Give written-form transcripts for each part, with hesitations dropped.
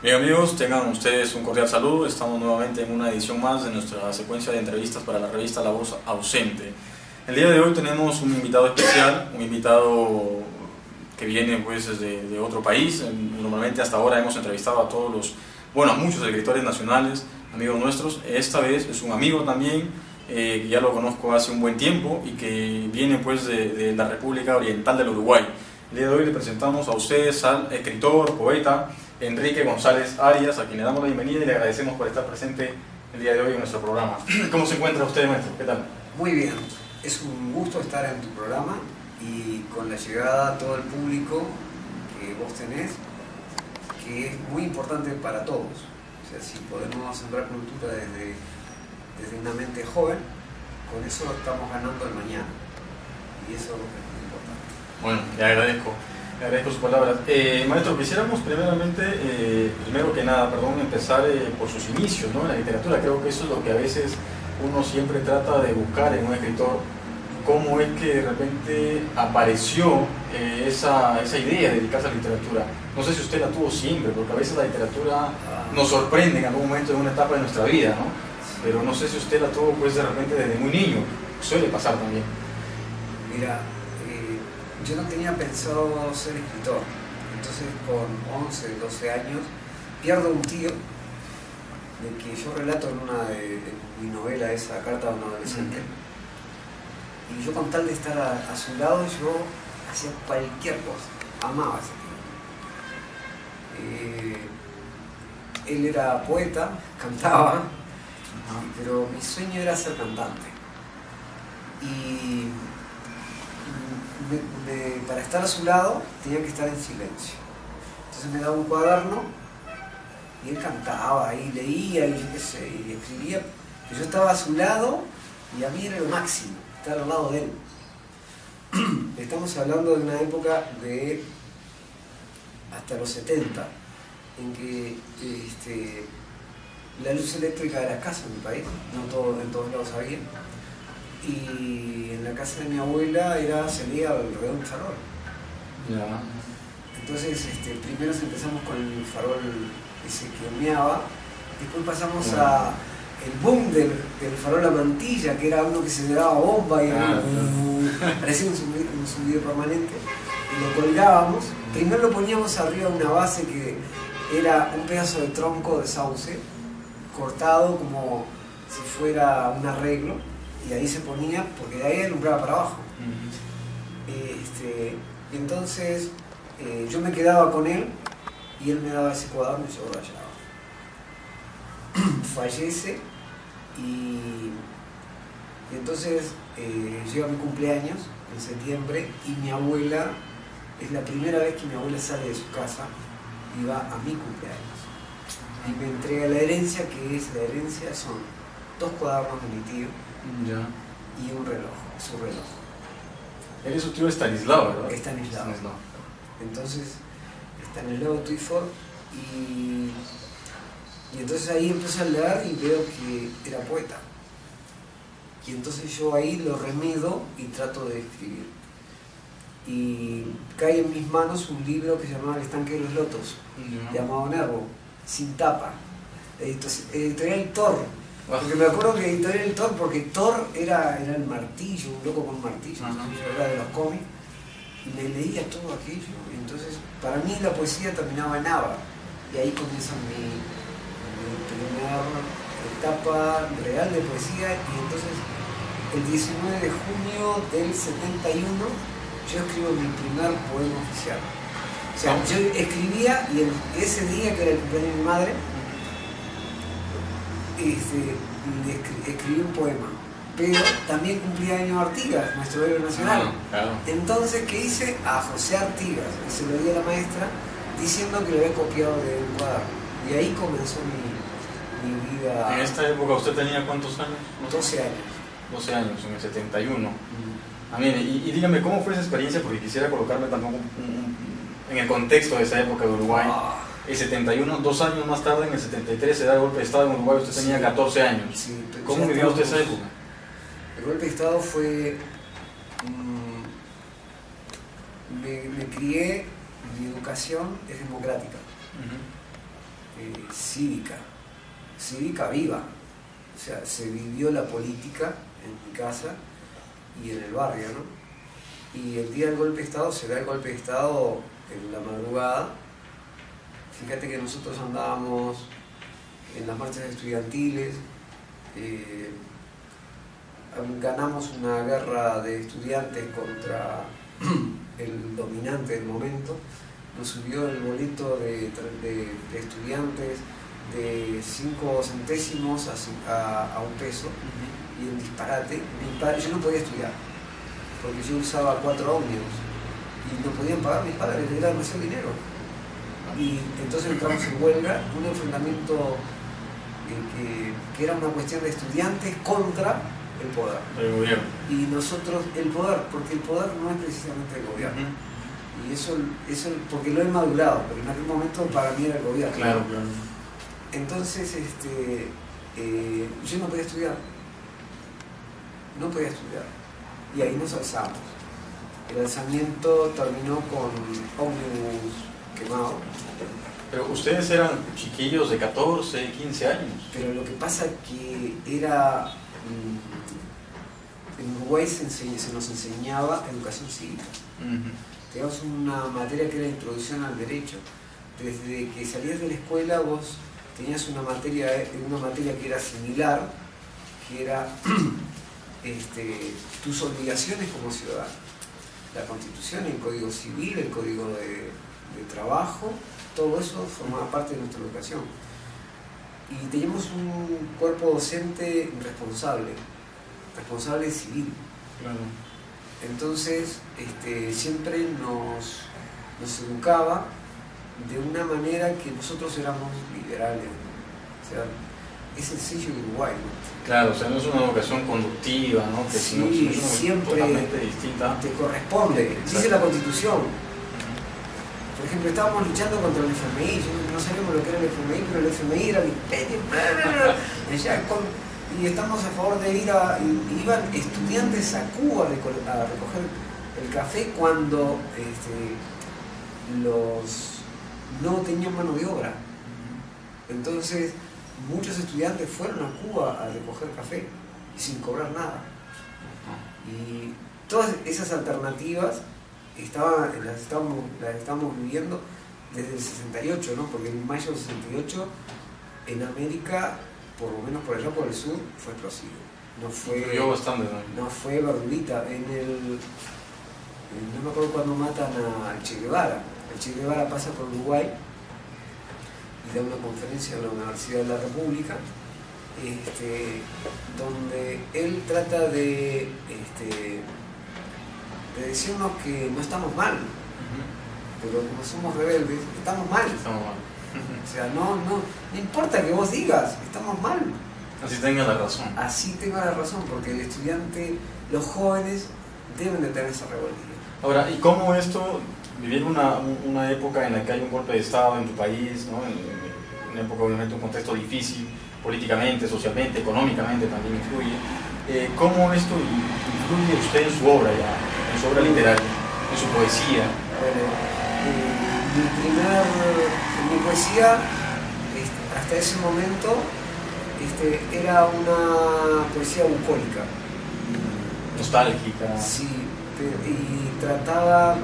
Bien amigos, tengan ustedes un cordial saludo. Estamos nuevamente en una edición más de nuestra secuencia de entrevistas para la revista La Voz Ausente. El día de hoy tenemos un invitado especial, un invitado que viene pues de otro país. Normalmente hasta ahora hemos entrevistado a a muchos escritores nacionales, amigos nuestros. Esta vez es un amigo también, que ya lo conozco hace un buen tiempo y que viene pues de la República Oriental del Uruguay. El día de hoy le presentamos a ustedes al escritor, poeta Enrique González Arias, a quien le damos la bienvenida y le agradecemos por estar presente el día de hoy en nuestro programa. ¿Cómo se encuentra usted, maestro? ¿Qué tal? Muy bien, es un gusto estar en tu programa y con la llegada a todo el público que vos tenés, que es muy importante para todos. O sea, si podemos sembrar cultura desde una mente joven, con eso estamos ganando el mañana, y eso es lo que es muy importante. Bueno, le agradezco sus palabras. Maestro, quisiéramos primero que nada, empezar por sus inicios, ¿no?, en la literatura. Creo que eso es lo que a veces uno siempre trata de buscar en un escritor, cómo es que de repente apareció esa idea de dedicarse a la literatura. No sé si usted la tuvo siempre, porque a veces la literatura nos sorprende en algún momento de una etapa de nuestra vida, ¿no? Pero no sé si usted la tuvo pues de repente desde muy niño. Suele pasar también. Mira, yo no tenía pensado ser escritor. Entonces con 11, 12 años pierdo un tío, de que yo relato en una de mi novela, esa Carta de un adolescente. Y yo, con tal de estar a su lado, yo hacía cualquier cosa. Amaba a ese tío. Él era poeta, cantaba, pero mi sueño era ser cantante. Y para estar a su lado tenía que estar en silencio. Entonces me daba un cuaderno y él cantaba y leía y yo qué sé, y escribía. Yo estaba a su lado y a mí era lo máximo estar al lado de él. Estamos hablando de una época de hasta los 70, en que la luz eléctrica era escasa en mi país, no en todos lados había. Y en la casa de mi abuela se leía alrededor de un farol. Ya. Entonces primero empezamos con el farol ese que humeaba, después pasamos a el boom del farol a mantilla, que era uno que se le daba bomba y parecía un zumbido permanente, y lo colgábamos. Primero lo poníamos arriba de una base que era un pedazo de tronco de sauce cortado como si fuera un arreglo, y ahí se ponía, porque de ahí alumbraba para abajo. Entonces yo me quedaba con él y él me daba ese cuaderno y yo rayaba. Fallece y entonces llega mi cumpleaños en septiembre y mi abuela, es la primera vez que mi abuela sale de su casa y va a mi cumpleaños. Y me entrega la herencia, son 2 cuadernos de mi tío. Ya. Y un reloj, su reloj. Él es su tío Estanislao, ¿verdad? Estanislao. Entonces, Estanislao Twyford, y entonces ahí empecé a leer y veo que era poeta. Y entonces yo ahí lo remedo y trato de escribir. Y cae en mis manos un libro que se llamaba El estanque de los lotos, llamado Nervo, sin tapa. Editorial Thor. Porque me acuerdo que editorial Thor, porque Thor era el martillo, un loco con un martillo, yo era de los cómics, y me leía todo aquello. Y entonces, para mí la poesía terminaba en Ava, y ahí comienza mi primera etapa real de poesía. Y entonces, el 19 de junio del 71, yo escribo mi primer poema oficial. O sea, yo escribía, y ese día, que era el cumpleaños de mi madre, escribí un poema, pero también cumplía años Artigas, nuestro héroe nacional. Claro. Entonces, ¿qué hice? A José Artigas, y se lo di a la maestra diciendo que lo había copiado de un cuaderno. Y ahí comenzó mi vida. En esta época, ¿usted tenía cuántos años? 12 años. 12 años, en el 71. Y dígame, ¿cómo fue esa experiencia? Porque quisiera colocarme tampoco en el contexto de esa época de Uruguay. El 71, 2 años más tarde, en el 73, se da el golpe de Estado en Uruguay. Usted tenía 14 años. Sí, ¿Cómo vivió usted esa época? El golpe de Estado fue... me crié, mi educación es democrática. cívica viva. O sea, se vivió la política en mi casa y en el barrio, ¿no? Y el día del golpe de Estado se da el golpe de Estado en la madrugada. Fíjate que nosotros andábamos en las marchas estudiantiles, ganamos una guerra de estudiantes contra el dominante del momento, nos subió el boleto de estudiantes de 5 centésimos a 1 peso, y en disparate. Yo no podía estudiar, porque yo usaba 4 ómnibus, y no podían pagar mis padres, era demasiado dinero. Y entonces entramos en huelga, un enfrentamiento que era una cuestión de estudiantes contra el poder. El gobierno. Y nosotros, el poder, porque el poder no es precisamente el gobierno. Y eso porque lo he madurado, pero en aquel momento para mí era el gobierno. Claro. Entonces, yo no podía estudiar. Y ahí nos alzamos. El alzamiento terminó con ómnibus quemado. Pero ustedes eran chiquillos de 14, 15 años. Pero lo que pasa es que era... En Uruguay se nos enseñaba educación cívica. Teníamos una materia que era introducción al derecho. Desde que salías de la escuela vos tenías una materia que era similar, que era tus obligaciones como ciudadano. La Constitución, el Código Civil, el Código de Trabajo, todo eso formaba parte de nuestra educación. Y teníamos un cuerpo docente responsable civil. Claro. Entonces, siempre nos educaba de una manera que nosotros éramos liberales, ¿no? O sea, es el sello de Uruguay, ¿no? Claro, o sea, no es una educación conductiva, ¿no? Que sí, no es una siempre totalmente distinta. te corresponde, Exacto. Dice la Constitución. Por ejemplo, estábamos luchando contra el FMI, no sabíamos lo que era el FMI, pero el FMI era y estamos a favor de iban estudiantes a Cuba a recoger el café cuando no tenían mano de obra. Entonces, muchos estudiantes fueron a Cuba a recoger café y sin cobrar nada. Y todas esas alternativas las estamos viviendo desde el 68, ¿no? Porque en mayo del 68 en América, por lo menos por allá por el sur, fue explosivo. Influyó bastante, ¿no? No fue verdurita. No me acuerdo cuando matan a Che Guevara. El Che Guevara pasa por Uruguay y da una conferencia en la Universidad de la República, donde él trata de decirnos que no estamos mal, pero como somos rebeldes, estamos mal. O sea, no importa que vos digas, estamos mal. Así tenga la razón. Así tenga la razón, porque el estudiante, los jóvenes deben de tener esa rebeldía. Ahora, ¿y cómo esto, vivir una época en la que hay un golpe de Estado en tu país, ¿no? En una época, obviamente, un contexto difícil, políticamente, socialmente, económicamente también influye? ¿Cómo esto influye usted en su obra ya, en su obra literaria, en su poesía? Mi poesía, hasta ese momento, era una poesía bucólica. Nostálgica. Sí, y trataba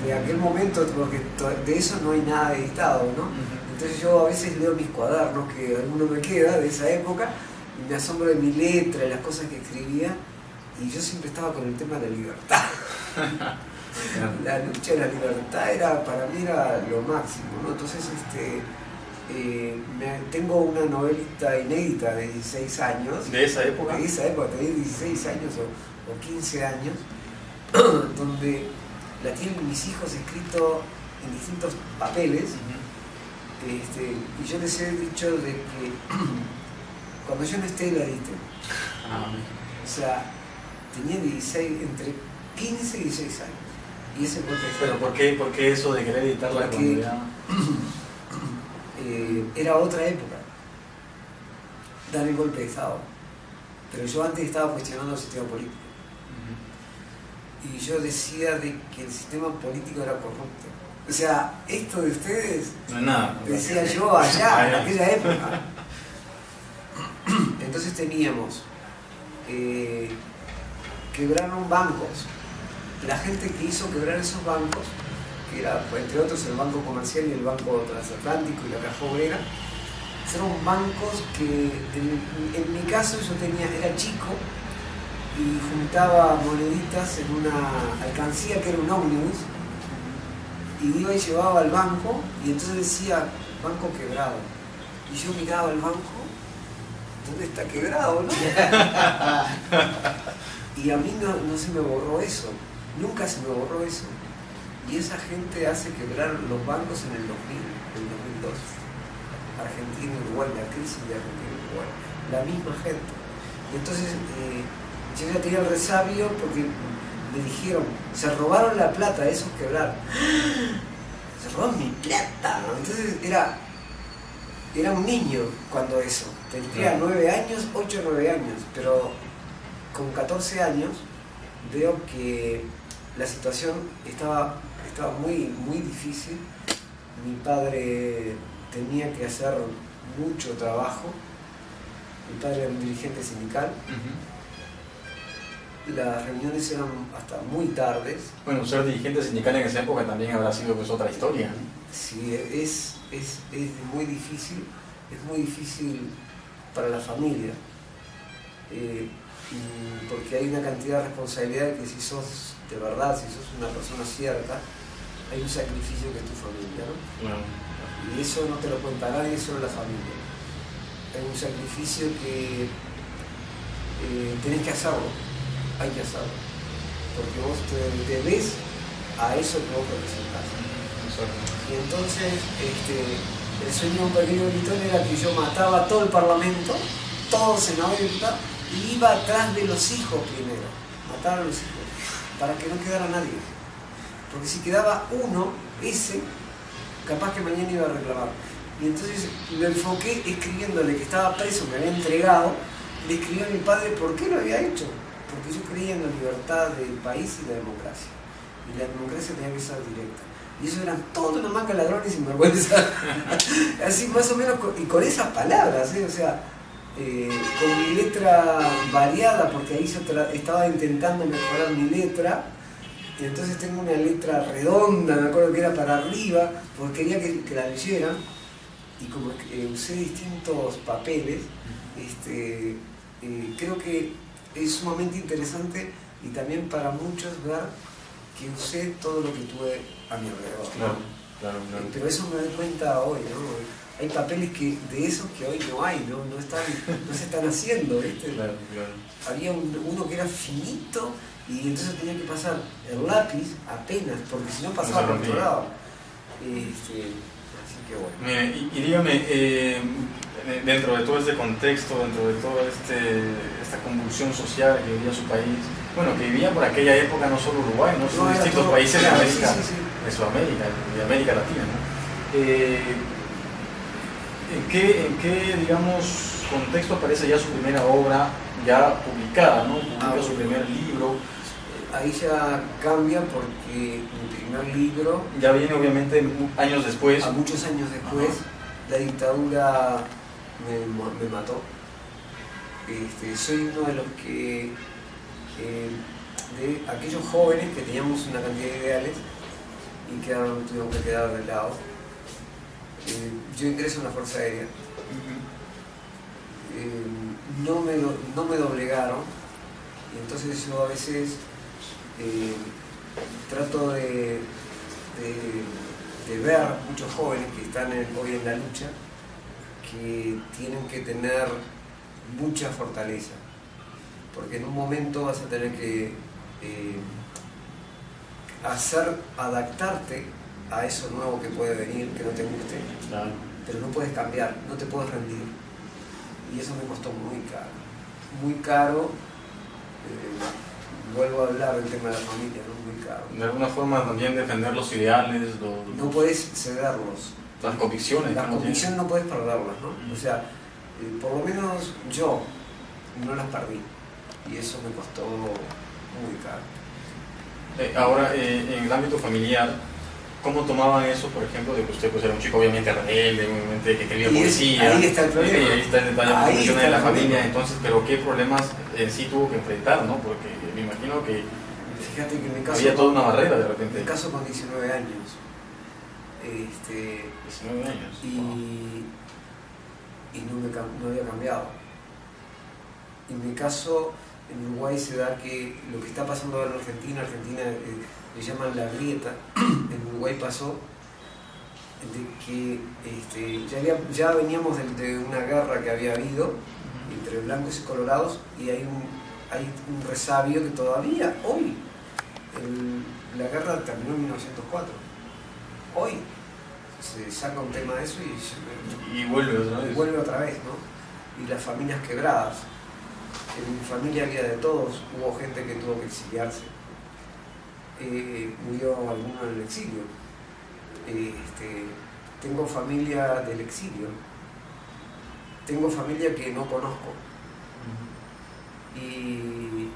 de aquel momento, porque de eso no hay nada editado, ¿no? Entonces yo a veces leo mis cuadernos, que alguno me queda de esa época, y me asombro de mi letra, de las cosas que escribía, y yo siempre estaba con el tema de la libertad. La lucha de la libertad para mí era lo máximo, ¿no? Entonces tengo una novelita inédita de 16 años. ¿De esa época? De esa época, tenía 16 años o 15 años, donde la tienen mis hijos escrito en distintos papeles. Y yo les he dicho de que cuando yo no esté la editen. O sea, tenía entre 15 y 16 años. Y ese golpe. ¿Pero por qué eso de querer editarla? Porque era otra época. Dar el golpe de Estado. Pero yo antes estaba cuestionando el sistema político. Y yo decía de que el sistema político era corrupto. O sea, esto de ustedes, no es nada. decía yo allá, en aquella época. Entonces teníamos, quebraron bancos. La gente que hizo quebrar esos bancos, que era, entre otros, el Banco Comercial y el Banco Transatlántico y la Caja Obrera, fueron bancos que, en mi caso, yo era chico y juntaba moneditas en una alcancía que era un ómnibus, y iba y llevaba al banco, y entonces decía, banco quebrado. Y yo miraba el banco, ¿dónde está quebrado, no? Y a mí no se me borró eso, nunca se me borró eso. Y esa gente hace quebrar los bancos en el 2000, en el 2002. Argentina y Uruguay, la crisis de Argentina y Uruguay, la misma gente. Y entonces yo ya tenía el resabio porque me dijeron, se robaron la plata, esos quebraron. Se robaron mi plata. Entonces era un niño cuando eso. Tendría 9 años, 8 o 9 años, pero con 14 años veo que la situación estaba muy, muy difícil. Mi padre tenía que hacer mucho trabajo. Mi padre era un dirigente sindical. Las reuniones eran hasta muy tardes. Bueno, ser dirigente sindical en esa época también habrá sido pues otra historia. Sí, es muy difícil. Es muy difícil para la familia. Porque hay una cantidad de responsabilidad que si sos de verdad, si sos una persona cierta, hay un sacrificio que es tu familia, ¿no? Claro. Y eso no te lo cuenta nadie, solo la familia. Hay un sacrificio que tenés que hacerlo, hay que hacerlo. Porque vos te ves a eso que vos representás. Y entonces, el sueño de un pequeño gritón era que yo mataba a todo el parlamento, todos en la órbita, y iba atrás de los hijos primero, matar a los hijos, para que no quedara nadie. Porque si quedaba uno, ese, capaz que mañana iba a reclamar. Y entonces lo enfoqué escribiéndole que estaba preso, me había entregado, le escribí a mi padre por qué lo había hecho. Porque yo creía en la libertad del país y la democracia. Y la democracia tenía que ser directa. Y eso eran toda una manga de ladrones sin vergüenza. Así más o menos, y con esas palabras, o sea, con mi letra variada, porque ahí yo estaba intentando mejorar mi letra. Y entonces tengo una letra redonda, me acuerdo que era para arriba, porque quería que la leyeran. Y como usé distintos papeles, creo que es sumamente interesante y también para muchos ver que usé todo lo que tuve a mi alrededor. Claro. Pero eso me doy cuenta hoy, ¿no? Hay papeles de esos que hoy no hay, no se están haciendo, ¿viste? Claro. Había uno que era finito y entonces tenía que pasar el lápiz apenas, porque si no pasaba por otro lado. Así que bueno. Mire, y dígame, dentro de todo este contexto, dentro de toda esta convulsión social que vivía su país, bueno, que vivía por aquella época no solo Uruguay, no solo distintos países de América, de Sudamérica, de América Latina, ¿no? ¿En qué, digamos, contexto aparece ya su primera obra ya publicada, ¿no? Publica su primer libro? Ahí ya cambia porque mi primer libro... Ya viene obviamente años después. A muchos años después, la dictadura me mató. Soy uno de los que... de aquellos jóvenes que teníamos una cantidad de ideales y tuvimos que quedar de lado. Yo ingreso en la Fuerza Aérea. No me doblegaron y entonces yo a veces trato de ver muchos jóvenes que están hoy en la lucha que tienen que tener mucha fortaleza, porque en un momento vas a tener que adaptarte a eso nuevo que puede venir, que no te guste, Claro. pero no puedes cambiar, no te puedes rendir. Y eso me costó muy caro. Vuelvo a hablar del tema de la familia, ¿no? Muy caro. De alguna forma también defender los ideales, No puedes cederlos. las convicciones. Las convicciones no puedes perderlas, ¿no? O sea, por lo menos yo no las perdí. Y eso me costó muy caro. Ahora, en el ámbito familiar, ¿Cómo tomaban eso, por ejemplo, de que usted pues, era un chico obviamente rebelde, obviamente que quería policía? Ahí está el problema. Ahí está el detalle Ahí está de la el familia, problema. entonces, pero ¿qué problemas en sí tuvo que enfrentar, no? Porque me imagino que Fíjate que en mi caso, había toda una barrera de en repente. mi caso con 19 años. 19 años. Y no había cambiado. En mi caso, en Uruguay se da que lo que está pasando ahora en Argentina le llaman la grieta. En Uruguay pasó de que ya veníamos de una guerra que había habido entre blancos y colorados, y hay un resabio que todavía hoy, la guerra terminó en 1904, hoy se saca un tema de eso y vuelve otra vez. Vuelve otra vez, ¿no? Y las familias quebradas. En mi familia había de todos, hubo gente que tuvo que exiliarse. Murió alguno en el exilio. Tengo familia del exilio. Tengo familia que no conozco. Y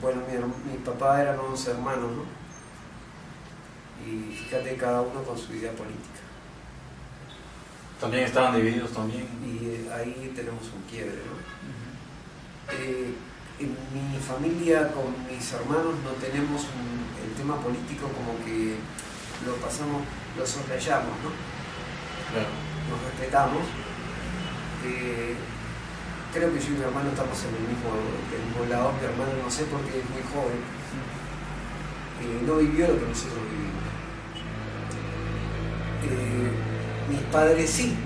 bueno, mi papá eran 11 hermanos, ¿no? Y fíjate, cada uno con su idea política. También estaban divididos también. Y ahí tenemos un quiebre, ¿no? En mi familia, con mis hermanos, no tenemos el tema político como que lo pasamos, lo soslayamos, ¿no? Claro. Nos respetamos. Creo que yo y mi hermano estamos en el mismo lado. Mi hermano no sé porque es muy joven. No vivió lo que nosotros vivimos. Mis padres sí,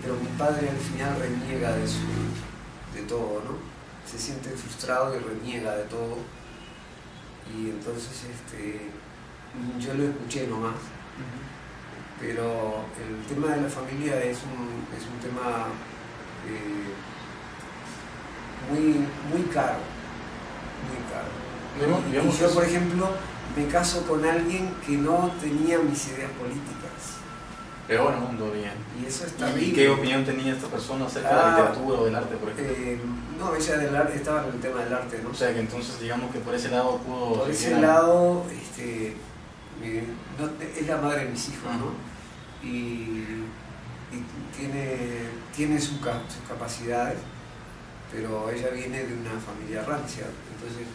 pero mi padre al final reniega de todo, ¿no? Se siente frustrado y reniega de todo. Y entonces yo lo escuché nomás. Pero el tema de la familia es un tema muy caro. Muy caro. Y yo, por ejemplo, me caso con alguien que no tenía mis ideas políticas. Pero bueno, todavía. Y eso está bien. ¿Y qué opinión tenía esta persona acerca de la literatura o del arte, por ejemplo? No, ella del arte, estaba en el tema del arte, ¿no? O sea que entonces digamos que por ese lado pudo... Por ese lado, es la madre de mis hijos, ¿no? Y tiene sus capacidades, pero ella viene de una familia rancia. Entonces,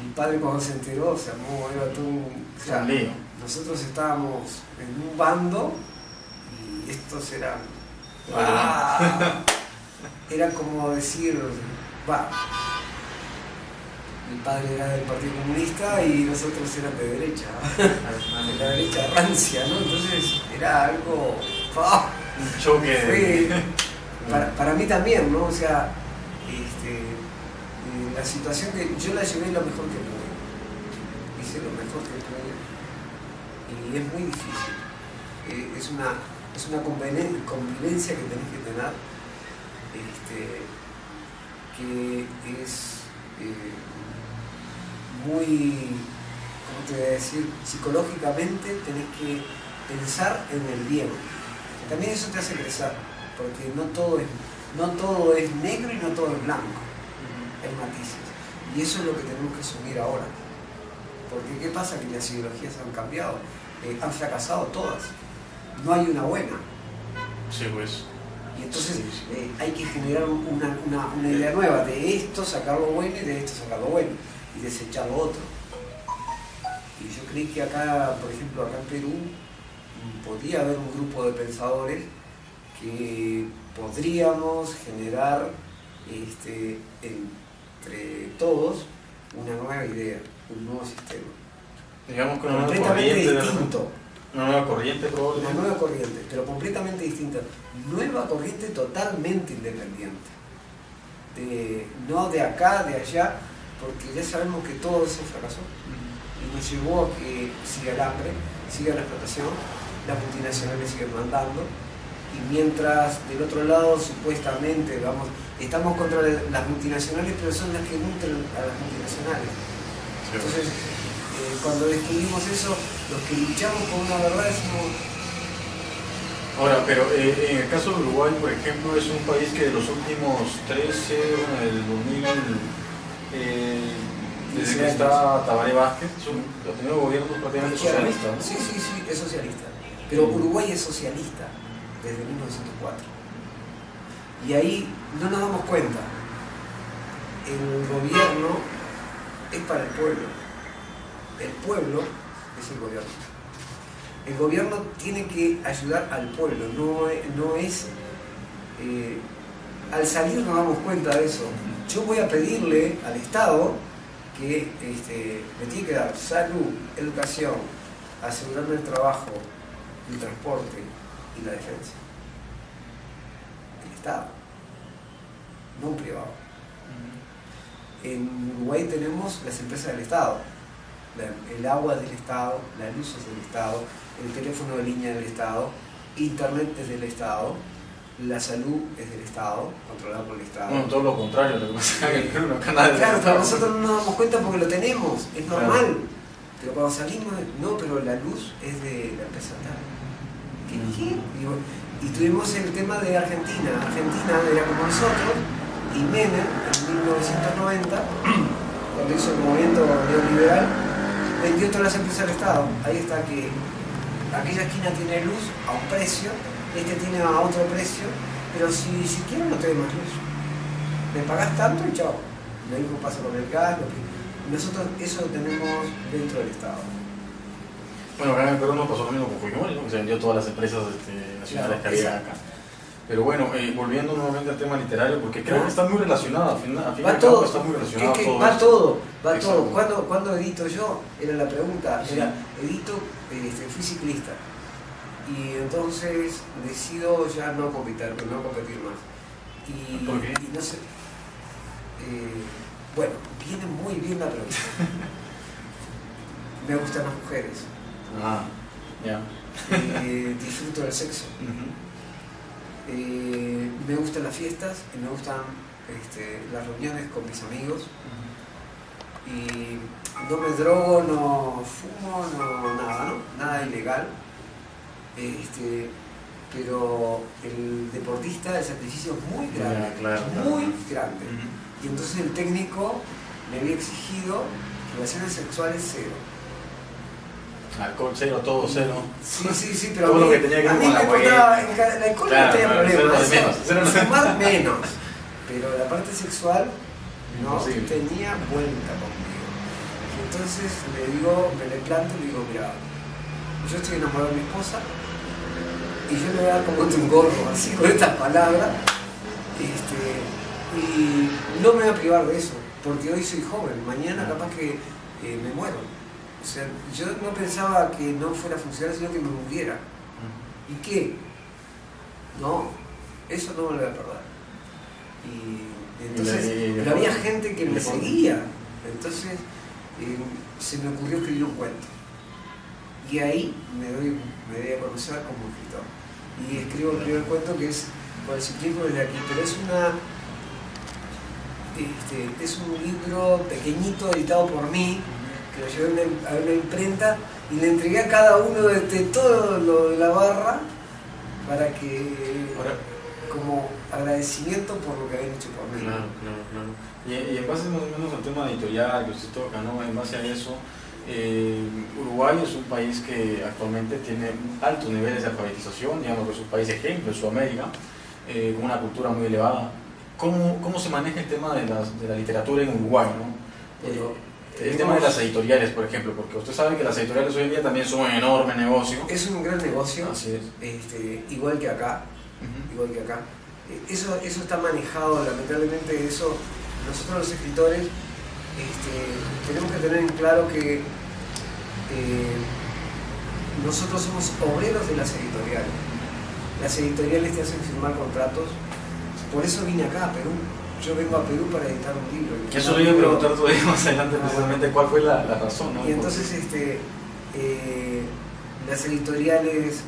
mi padre cuando se enteró se armó, era todo un lío. Nosotros estábamos en un bando y estos eran... Era como decir, mi padre era del Partido Comunista y nosotros eran de derecha, de la derecha rancia, ¿no? Entonces era algo... un choque. Para mí también, ¿no? O sea, la situación que yo la llevé lo mejor que pude. Hice lo mejor que pude. Y es muy difícil. Es una convivencia que tenés que tener, que es muy, ¿cómo te voy a decir? Psicológicamente tenés que pensar en el bien. También eso te hace crecer, porque no todo es negro y no todo es blanco. Hay matices. Y eso es lo que tenemos que asumir ahora. Porque ¿qué pasa? Que las ideologías han cambiado, han fracasado todas. No hay una buena. Sí, pues. Y entonces hay que generar una idea nueva, de esto sacar lo bueno y de esto sacar lo bueno, y desechar lo otro. Y yo creí que acá, por ejemplo, acá en Perú, podría haber un grupo de pensadores que podríamos generar entre todos una nueva idea, un nuevo sistema. Digamos que una nueva completamente corriente. Distinto. Una nueva corriente, probablemente. Una nueva corriente, pero completamente distinta. Nueva corriente totalmente independiente. No de acá, de allá, porque ya sabemos que todo eso fracasó. Y nos llevó a que siga el hambre, siga la explotación, las multinacionales siguen mandando. Y mientras del otro lado, supuestamente, estamos contra las multinacionales, pero son las que nutren a las multinacionales. Sí. Entonces, cuando descubrimos eso, los que luchamos por una verdad decimos... Ahora, pero en el caso de Uruguay, por ejemplo, es un país que de los últimos 13, del 2000... Desde que está Tabaré Vázquez, los primeros gobiernos prácticamente socialistas, ¿no? Sí, es socialista. Pero Uruguay es socialista desde 1904. Y ahí no nos damos cuenta. El gobierno es para el pueblo. El pueblo es el gobierno. El gobierno tiene que ayudar al pueblo, no es... al salir nos damos cuenta de eso. Yo voy a pedirle al Estado que me tiene que dar salud, educación, asegurarme el trabajo, el transporte y la defensa. El Estado, no un privado. En Uruguay tenemos las empresas del Estado. El agua es del Estado, la luz es del Estado, el teléfono de línea es del Estado, Internet es del Estado, la salud es del Estado, controlado por el Estado. Bueno, todo lo contrario, lo que pasa es que no canal. Claro, pero nosotros no nos damos cuenta porque lo tenemos, es normal. Claro. Pero cuando salimos, no, pero la luz es de la empresa tal. ¿Qué? Y tuvimos el tema de Argentina. Argentina era como nosotros, y Menem, en 1990, cuando hizo el movimiento neoliberal, vendió todas las empresas al Estado. Ahí está que aquella esquina tiene luz a un precio, este tiene a otro precio, pero si quiero no te doy más luz. Me pagás tanto y chao. Lo mismo pasa con el gas. Nosotros eso lo tenemos dentro del Estado. Bueno, acá en el Perú no pasó lo mismo con Fujimori, ¿no? Se vendió todas las empresas nacionales que había acá. Pero bueno, volviendo nuevamente al tema literario, porque creo que está muy relacionado, al fin y al cabo está muy relacionado todo. Va todo. ¿Cuándo edito yo? Era la pregunta. Sí. Edito, fui ciclista. Y entonces decido ya no competir más. ¿Por qué? Y no sé. Bueno, viene muy bien la pregunta. Me gustan las mujeres. Ya. Disfruto del sexo. Me gustan las fiestas y me gustan las reuniones con mis amigos. Y no me drogo, no fumo, nada ilegal. Pero el deportista, el sacrificio es muy grande, muy grande. Y entonces el técnico me había exigido relaciones sexuales cero. Alcohol cero, todo cero. Sí, pero todo lo que tenía que ver con la importaba, el alcohol no tenía problema. Cero fumar menos. Pero la parte sexual no tenía vuelta conmigo. Y entonces me le planto y le digo, mira, yo estoy enamorado de mi esposa y yo le voy a dar como un gorro así con estas palabras y no me voy a privar de eso porque hoy soy joven, mañana capaz que me muero. O sea, yo no pensaba que no fuera a funcionar sino que me muriera. ¿Y qué? No, eso no me lo voy a perder. Y entonces pero había gente que me seguía, entonces se me ocurrió escribir un cuento. Y ahí me doy a conocer como escritor. Y escribo el primer cuento que es Con el ciclismo desde aquí, pero es un libro pequeñito editado por mí, que lo llevé a una imprenta y le entregué a cada uno de todo lo de la barra para que, como agradecimiento por lo que habían hecho por mí. Claro. Y en base más o menos al tema editorial que usted toca, ¿no? En base a eso, Uruguay es un país que actualmente tiene altos niveles de alfabetización, digamos que es un país ejemplo en Sudamérica, con una cultura muy elevada. ¿Cómo se maneja el tema de la literatura en Uruguay, ¿no? El tema de las editoriales, por ejemplo, porque usted sabe que las editoriales hoy en día también son un enorme negocio. Es un gran negocio, así es. Igual que acá. Eso está manejado, lamentablemente eso, nosotros los escritores tenemos que tener en claro que nosotros somos obreros de las editoriales. Las editoriales te hacen firmar contratos, por eso vine acá a Perú. Yo vengo a Perú para editar un libro. Eso le iba a preguntar todavía más adelante precisamente cuál fue la razón, ¿no? Y entonces las editoriales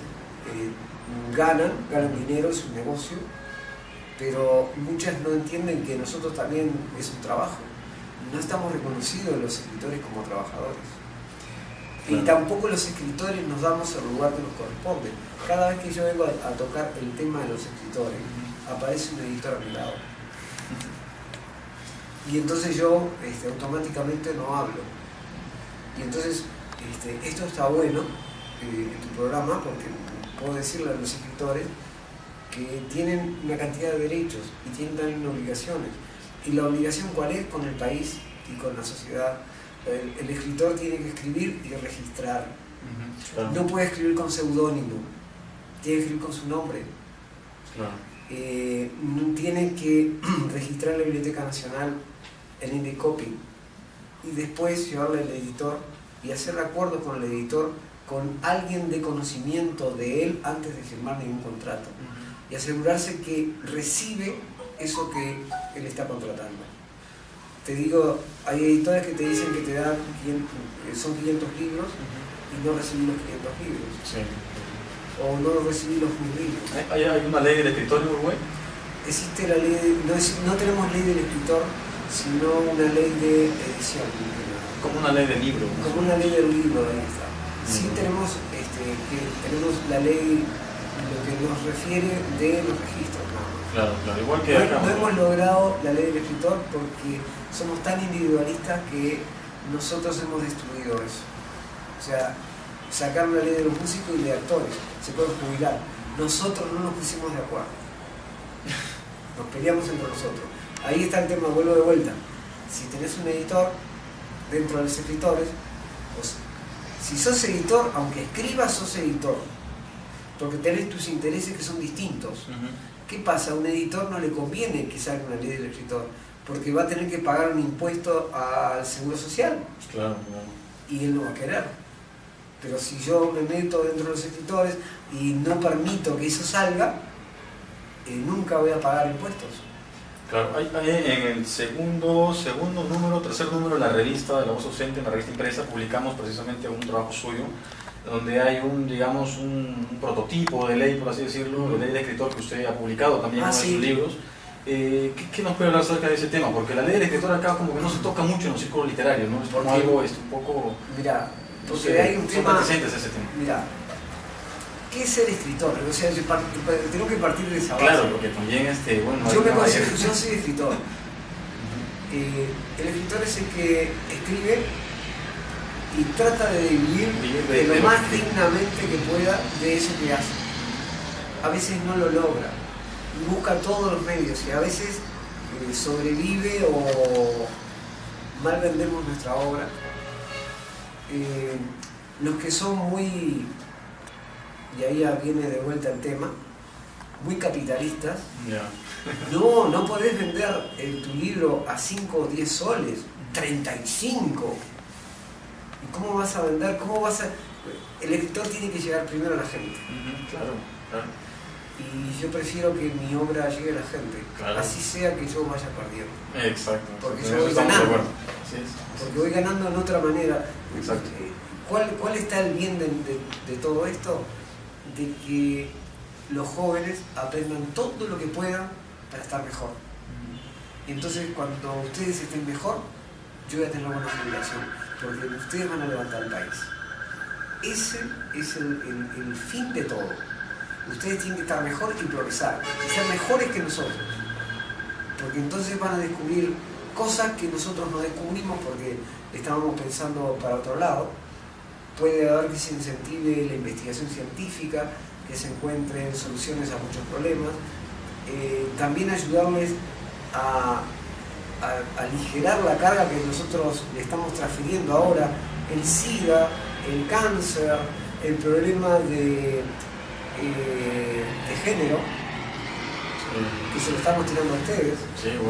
ganan dinero, es un negocio, pero muchas no entienden que nosotros también es un trabajo. No estamos reconocidos los escritores como trabajadores. Y tampoco los escritores nos damos el lugar que nos corresponde. Cada vez que yo vengo a tocar el tema de los escritores, aparece un editor a mi lado. y entonces yo automáticamente no hablo. Y entonces esto está bueno en tu programa, porque puedo decirle a los escritores que tienen una cantidad de derechos y tienen también obligaciones. ¿Y la obligación cuál es? Con el país y con la sociedad. El escritor tiene que escribir y registrar. Claro. No puede escribir con seudónimo, tiene que escribir con su nombre. Claro. Tiene que registrar en la Biblioteca Nacional el Indecopy y después llevarle al editor y hacer acuerdos con el editor, con alguien de conocimiento de él antes de firmar ningún contrato, y asegurarse que recibe eso que él está contratando. Te digo, hay editores que te dicen que te dan son 500 libros y no recibí los 500 libros. Sí. O no recibí los 1000 libros. ¿Hay una ley del escritor en Uruguay? Existe la ley, no tenemos ley del escritor, sino una ley de edición. Como una ley del libro. Como una ley del libro, ahí está. Sí tenemos, tenemos la ley, lo que nos refiere de los registros. Claro, igual que acá. No hemos logrado la ley del escritor porque somos tan individualistas que nosotros hemos destruido eso. O sea, sacaron la ley de los músicos y de actores, se pueden jubilar. Nosotros no nos pusimos de acuerdo. Nos peleamos entre nosotros. Ahí está el tema, vuelvo de vuelta. Si tenés un editor dentro de los escritores, pues, si sos editor, aunque escribas, sos editor. Porque tenés tus intereses que son distintos. ¿Qué pasa? A un editor no le conviene que salga una ley del escritor, porque va a tener que pagar un impuesto al seguro social. Claro. Y él no va a querer. Pero si yo me meto dentro de los escritores y no permito que eso salga, nunca voy a pagar impuestos. Claro, en el tercer número de la revista de La Voz Ausente, en la revista impresa, publicamos precisamente un trabajo suyo, donde hay un prototipo de ley, por así decirlo, de ley de escritor que usted ha publicado también en uno de sus libros. ¿Qué nos puede hablar acerca de ese tema? Porque la ley del escritor acá como que no se toca mucho en los círculos literarios, ¿no? Es como algo un poco... Mira, porque hay un tema... Ese tema. Mira, ¿qué es ser escritor? O sea, tengo que partir de esa base. Claro, porque también yo soy escritor. El escritor es el que escribe y trata de vivir lo más dignamente que pueda de eso que hace. A veces no lo logra y busca todos los medios y a veces sobrevive o mal vendemos nuestra obra. Los que son muy, y ahí viene de vuelta el tema, muy capitalistas, no podés vender tu libro a 5 o 10 soles, 35. ¿Y cómo vas a vender? El escritor tiene que llegar primero a la gente. Claro. Y yo prefiero que mi obra llegue a la gente, así sea que yo vaya perdiendo. Exacto. Porque yo voy ganando. Porque voy ganando en otra manera. Exacto. ¿Cuál está el bien de todo esto? De que los jóvenes aprendan todo lo que puedan para estar mejor. Y entonces cuando ustedes estén mejor, yo voy a tener una buena jubilación, porque ustedes van a levantar el país. Ese es el fin de todo. Ustedes tienen que estar mejor y progresar, y ser mejores que nosotros. Porque entonces van a descubrir cosas que nosotros no descubrimos porque estábamos pensando para otro lado. Puede haber que se incentive la investigación científica, que se encuentren soluciones a muchos problemas. También ayudarles a aligerar la carga que nosotros le estamos transfiriendo ahora, el SIDA, el cáncer, el problema de género, que se lo estamos tirando a ustedes.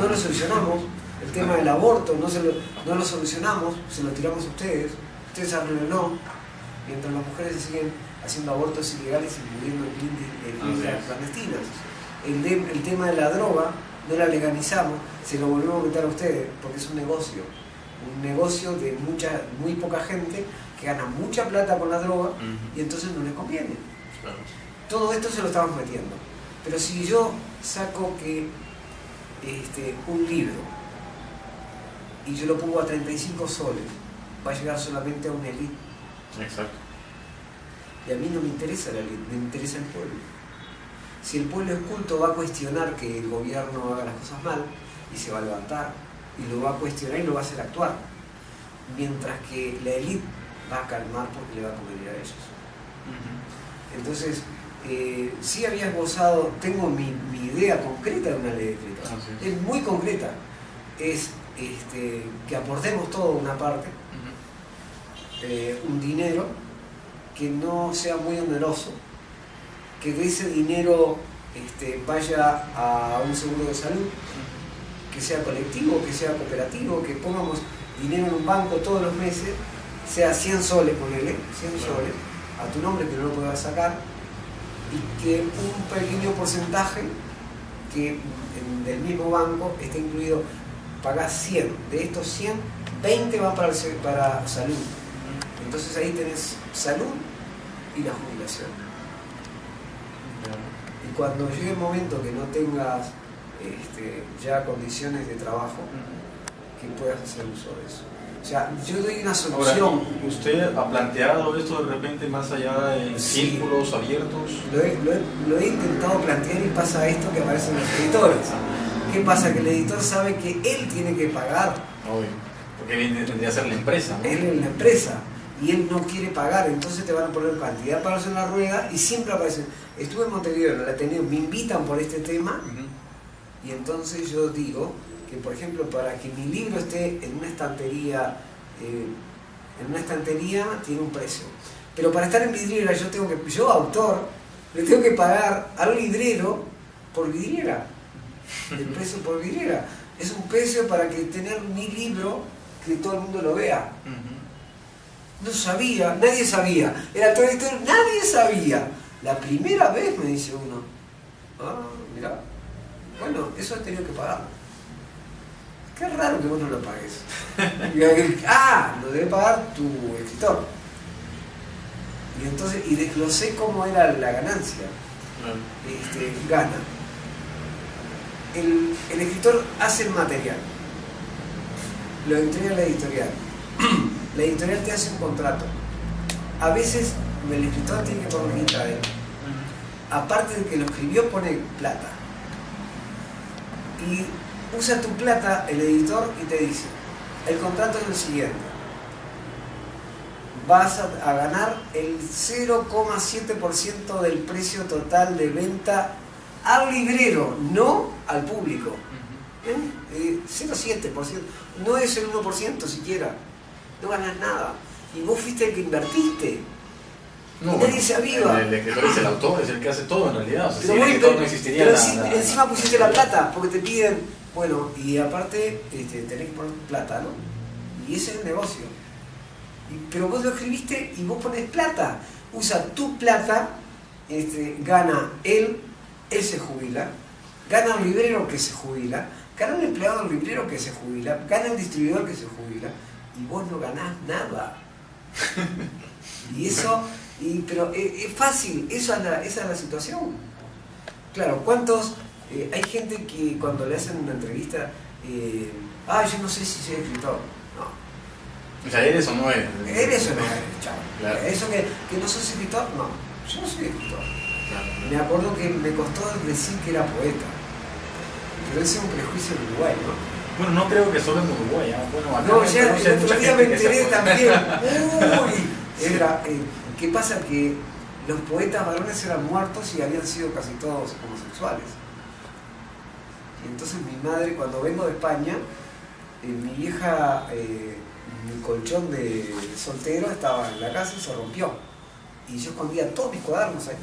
No lo solucionamos. El tema del aborto no lo solucionamos, se lo tiramos a ustedes. Ustedes arreglenlo, mientras las mujeres se siguen haciendo abortos ilegales y muriendo en clínicas clandestinas. El tema de la droga no la legalizamos, se lo volvemos a meter a ustedes, porque es un negocio de muy poca gente que gana mucha plata con la droga y entonces no le conviene. Todo esto se lo estamos metiendo. Pero si yo saco un libro y yo lo pongo a 35 soles, va a llegar solamente a una élite. Exacto. Y a mí no me interesa la élite, me interesa el pueblo. Si el pueblo es culto, va a cuestionar que el gobierno haga las cosas mal y se va a levantar y lo va a cuestionar y lo va a hacer actuar. Mientras que la élite va a calmar porque le va a convenir a ellos. Entonces, sí había esbozado, tengo mi idea concreta de una ley de escritor. Es muy concreta. Es que aportemos todo una parte, un dinero que no sea muy oneroso, que de ese dinero vaya a un seguro de salud, que sea colectivo, que sea cooperativo, que pongamos dinero en un banco todos los meses, sea 100 soles, ponele, 100 soles, a tu nombre que no lo puedas sacar, y que un pequeño porcentaje que del mismo banco esté incluido, pagás 100, de estos 100, 20 van para salud. Entonces ahí tenés salud y la jubilación. Y cuando llegue el momento que no tengas ya condiciones de trabajo, que puedas hacer uso de eso. O sea, yo doy una solución. Ahora, ¿usted ha planteado esto de repente más allá en círculos abiertos? Lo he intentado plantear y pasa esto que aparecen los editores. ¿Qué pasa? Que el editor sabe que él tiene que pagar. Obvio, porque vendría a ser la empresa, ¿no? Él es la empresa y él no quiere pagar, entonces te van a poner cantidad de palos en la rueda y siempre aparecen. Estuve en Montevideo, en el Ateneo, me invitan por este tema y entonces yo digo que, por ejemplo, para que mi libro esté en una estantería tiene un precio. Pero para estar en vidriera yo autor, le tengo que pagar al vidriero por vidriera. El precio por vidriera. Es un precio para que tener mi libro, que todo el mundo lo vea. No sabía, nadie sabía. Era todo editor, nadie sabía. La primera vez me dice uno, mirá, bueno, eso he tenido que pagar. Qué raro que vos no lo pagues. Lo debe pagar tu escritor. Y entonces, y desglosé cómo era la ganancia. Gana. El escritor hace el material, lo entrega a la editorial. La editorial te hace un contrato. A veces el escritor tiene que poner guita de él. Aparte de que lo escribió, pone plata. Y usa tu plata el editor y te dice, el contrato es el siguiente: vas a ganar el 0,7% del precio total de venta al librero, no al público. 0,7%, no es el 1% siquiera, no ganas nada. Y vos fuiste el que invertiste. No, y nadie se aviva. El escritor es el autor, es el que hace todo en realidad. O sea, pero si bueno, el escritor no existiría pero encima pusiste la plata, porque te piden, bueno, y aparte tenés que poner plata, ¿no? Y ese es el negocio. Pero vos lo escribiste y vos pones plata. Usa tu plata, gana él se jubila, gana el librero que se jubila, gana el empleado del librero que se jubila, gana el distribuidor que se jubila, y vos no ganás nada. Y eso, pero es fácil, esa es la situación. Claro, ¿cuántos? Hay gente que cuando le hacen una entrevista, yo no sé si soy escritor. No. O sea, ¿eres o no eres? ¿Eres o no eres, chavo? Claro. Eso que no sos escritor, no. Yo no soy escritor. Claro. Me acuerdo que me costó decir que era poeta. Pero ese es un prejuicio en Uruguay, ¿no? Bueno, no creo que solo en Uruguay. Bueno, acá no, ya el otro día me enteré también. ¿Qué pasa? Que los poetas varones eran muertos y habían sido casi todos homosexuales. Y entonces mi madre, cuando vengo de España, mi vieja, mi colchón de soltero estaba en la casa y se rompió. Y yo escondía todos mis cuadernos ahí.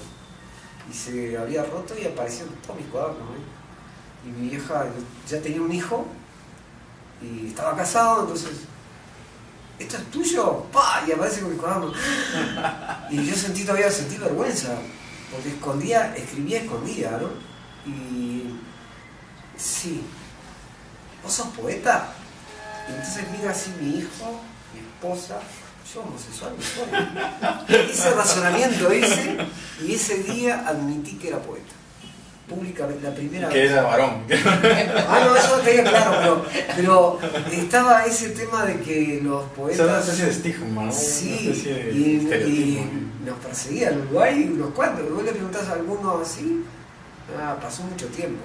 Y se había roto y aparecieron todos mis cuadernos ahí. Y mi vieja ya tenía un hijo y estaba casado, entonces, ¿esto es tuyo? ¡Pah! Y aparece con mis cuadernos. Y yo sentí vergüenza, porque escribía escondida, ¿no? Y sí, ¿vos sos poeta? Y entonces mira así mi hijo, mi esposa, yo homosexual no soy. Ese razonamiento y ese día admití que era poeta. Públicamente, la primera vez. Que era varón. No, eso no tenía claro, pero estaba ese tema de que los poetas... Es una especie de estigma, ¿no? Sí, y nos perseguían en Uruguay unos cuantos. Vos le preguntás a alguno así, pasó mucho tiempo.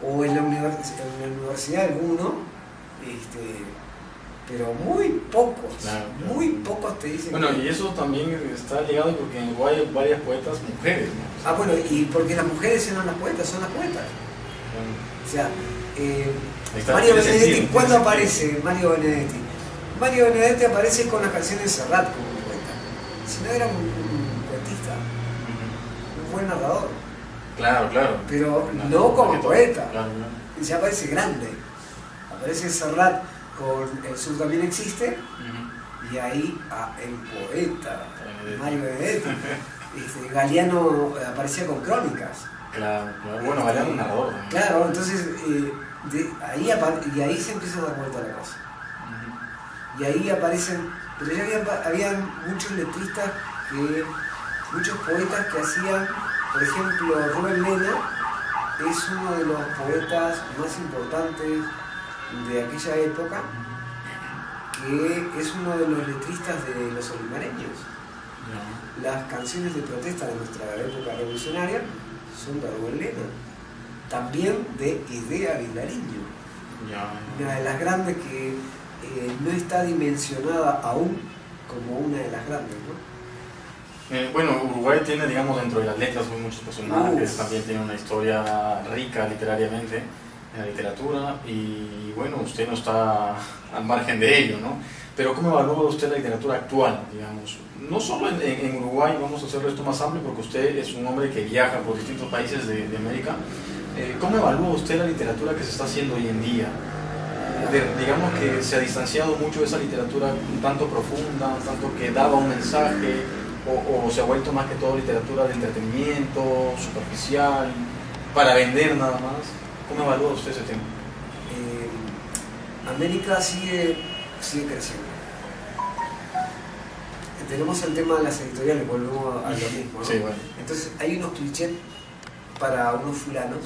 O en la universidad alguno, pero muy pocos, Claro. muy pocos te dicen. Bueno, y eso también está ligado porque en Uruguay hay varias poetas mujeres, ¿no? Ah, bueno, y porque las mujeres eran las poetas, son las poetas. O sea, Mario Benedetti, ¿cuándo aparece Mario Benedetti? Mario Benedetti aparece con las canciones de Serrat como un poeta. Si no, era un cuentista, un buen narrador. Claro, claro. Pero no como poeta. Claro. Ya aparece grande. Aparece Serrat con El Sur también existe, y ahí el poeta Mario Benedetti. Galeano aparecía con crónicas. Claro. Bueno, Galeano es un narrador. Claro, entonces y ahí se empieza a dar vuelta la cosa. Y ahí aparecen, pero ya habían muchos letristas, muchos poetas que hacían, por ejemplo, Rubén Mena es uno de los poetas más importantes de aquella época, que es uno de los letristas de los olimareños. Las canciones de protesta de nuestra época revolucionaria son de Rubén Mena, también de Idea Vilariño, una de las grandes que no está dimensionada aún como una de las grandes, ¿no? Bueno, Uruguay tiene, digamos, dentro de las letras muchos personajes, también tiene una historia rica literariamente en la literatura, y bueno, usted no está al margen de ello, ¿no? Pero ¿cómo evalúa usted la literatura actual, digamos? No solo en Uruguay, vamos a hacerlo esto más amplio, porque usted es un hombre que viaja por distintos países de América. ¿Cómo evalúa usted la literatura que se está haciendo hoy en día? Digamos que se ha distanciado mucho de esa literatura un tanto profunda, un tanto que daba un mensaje, o se ha vuelto más que todo literatura de entretenimiento, superficial, para vender nada más. ¿Cómo evalúa usted ese tema? América sigue creciendo. Tenemos el tema de las editoriales, volvemos a lo mismo, ¿no? Sí, bueno. Entonces hay unos clichés para unos fulanos,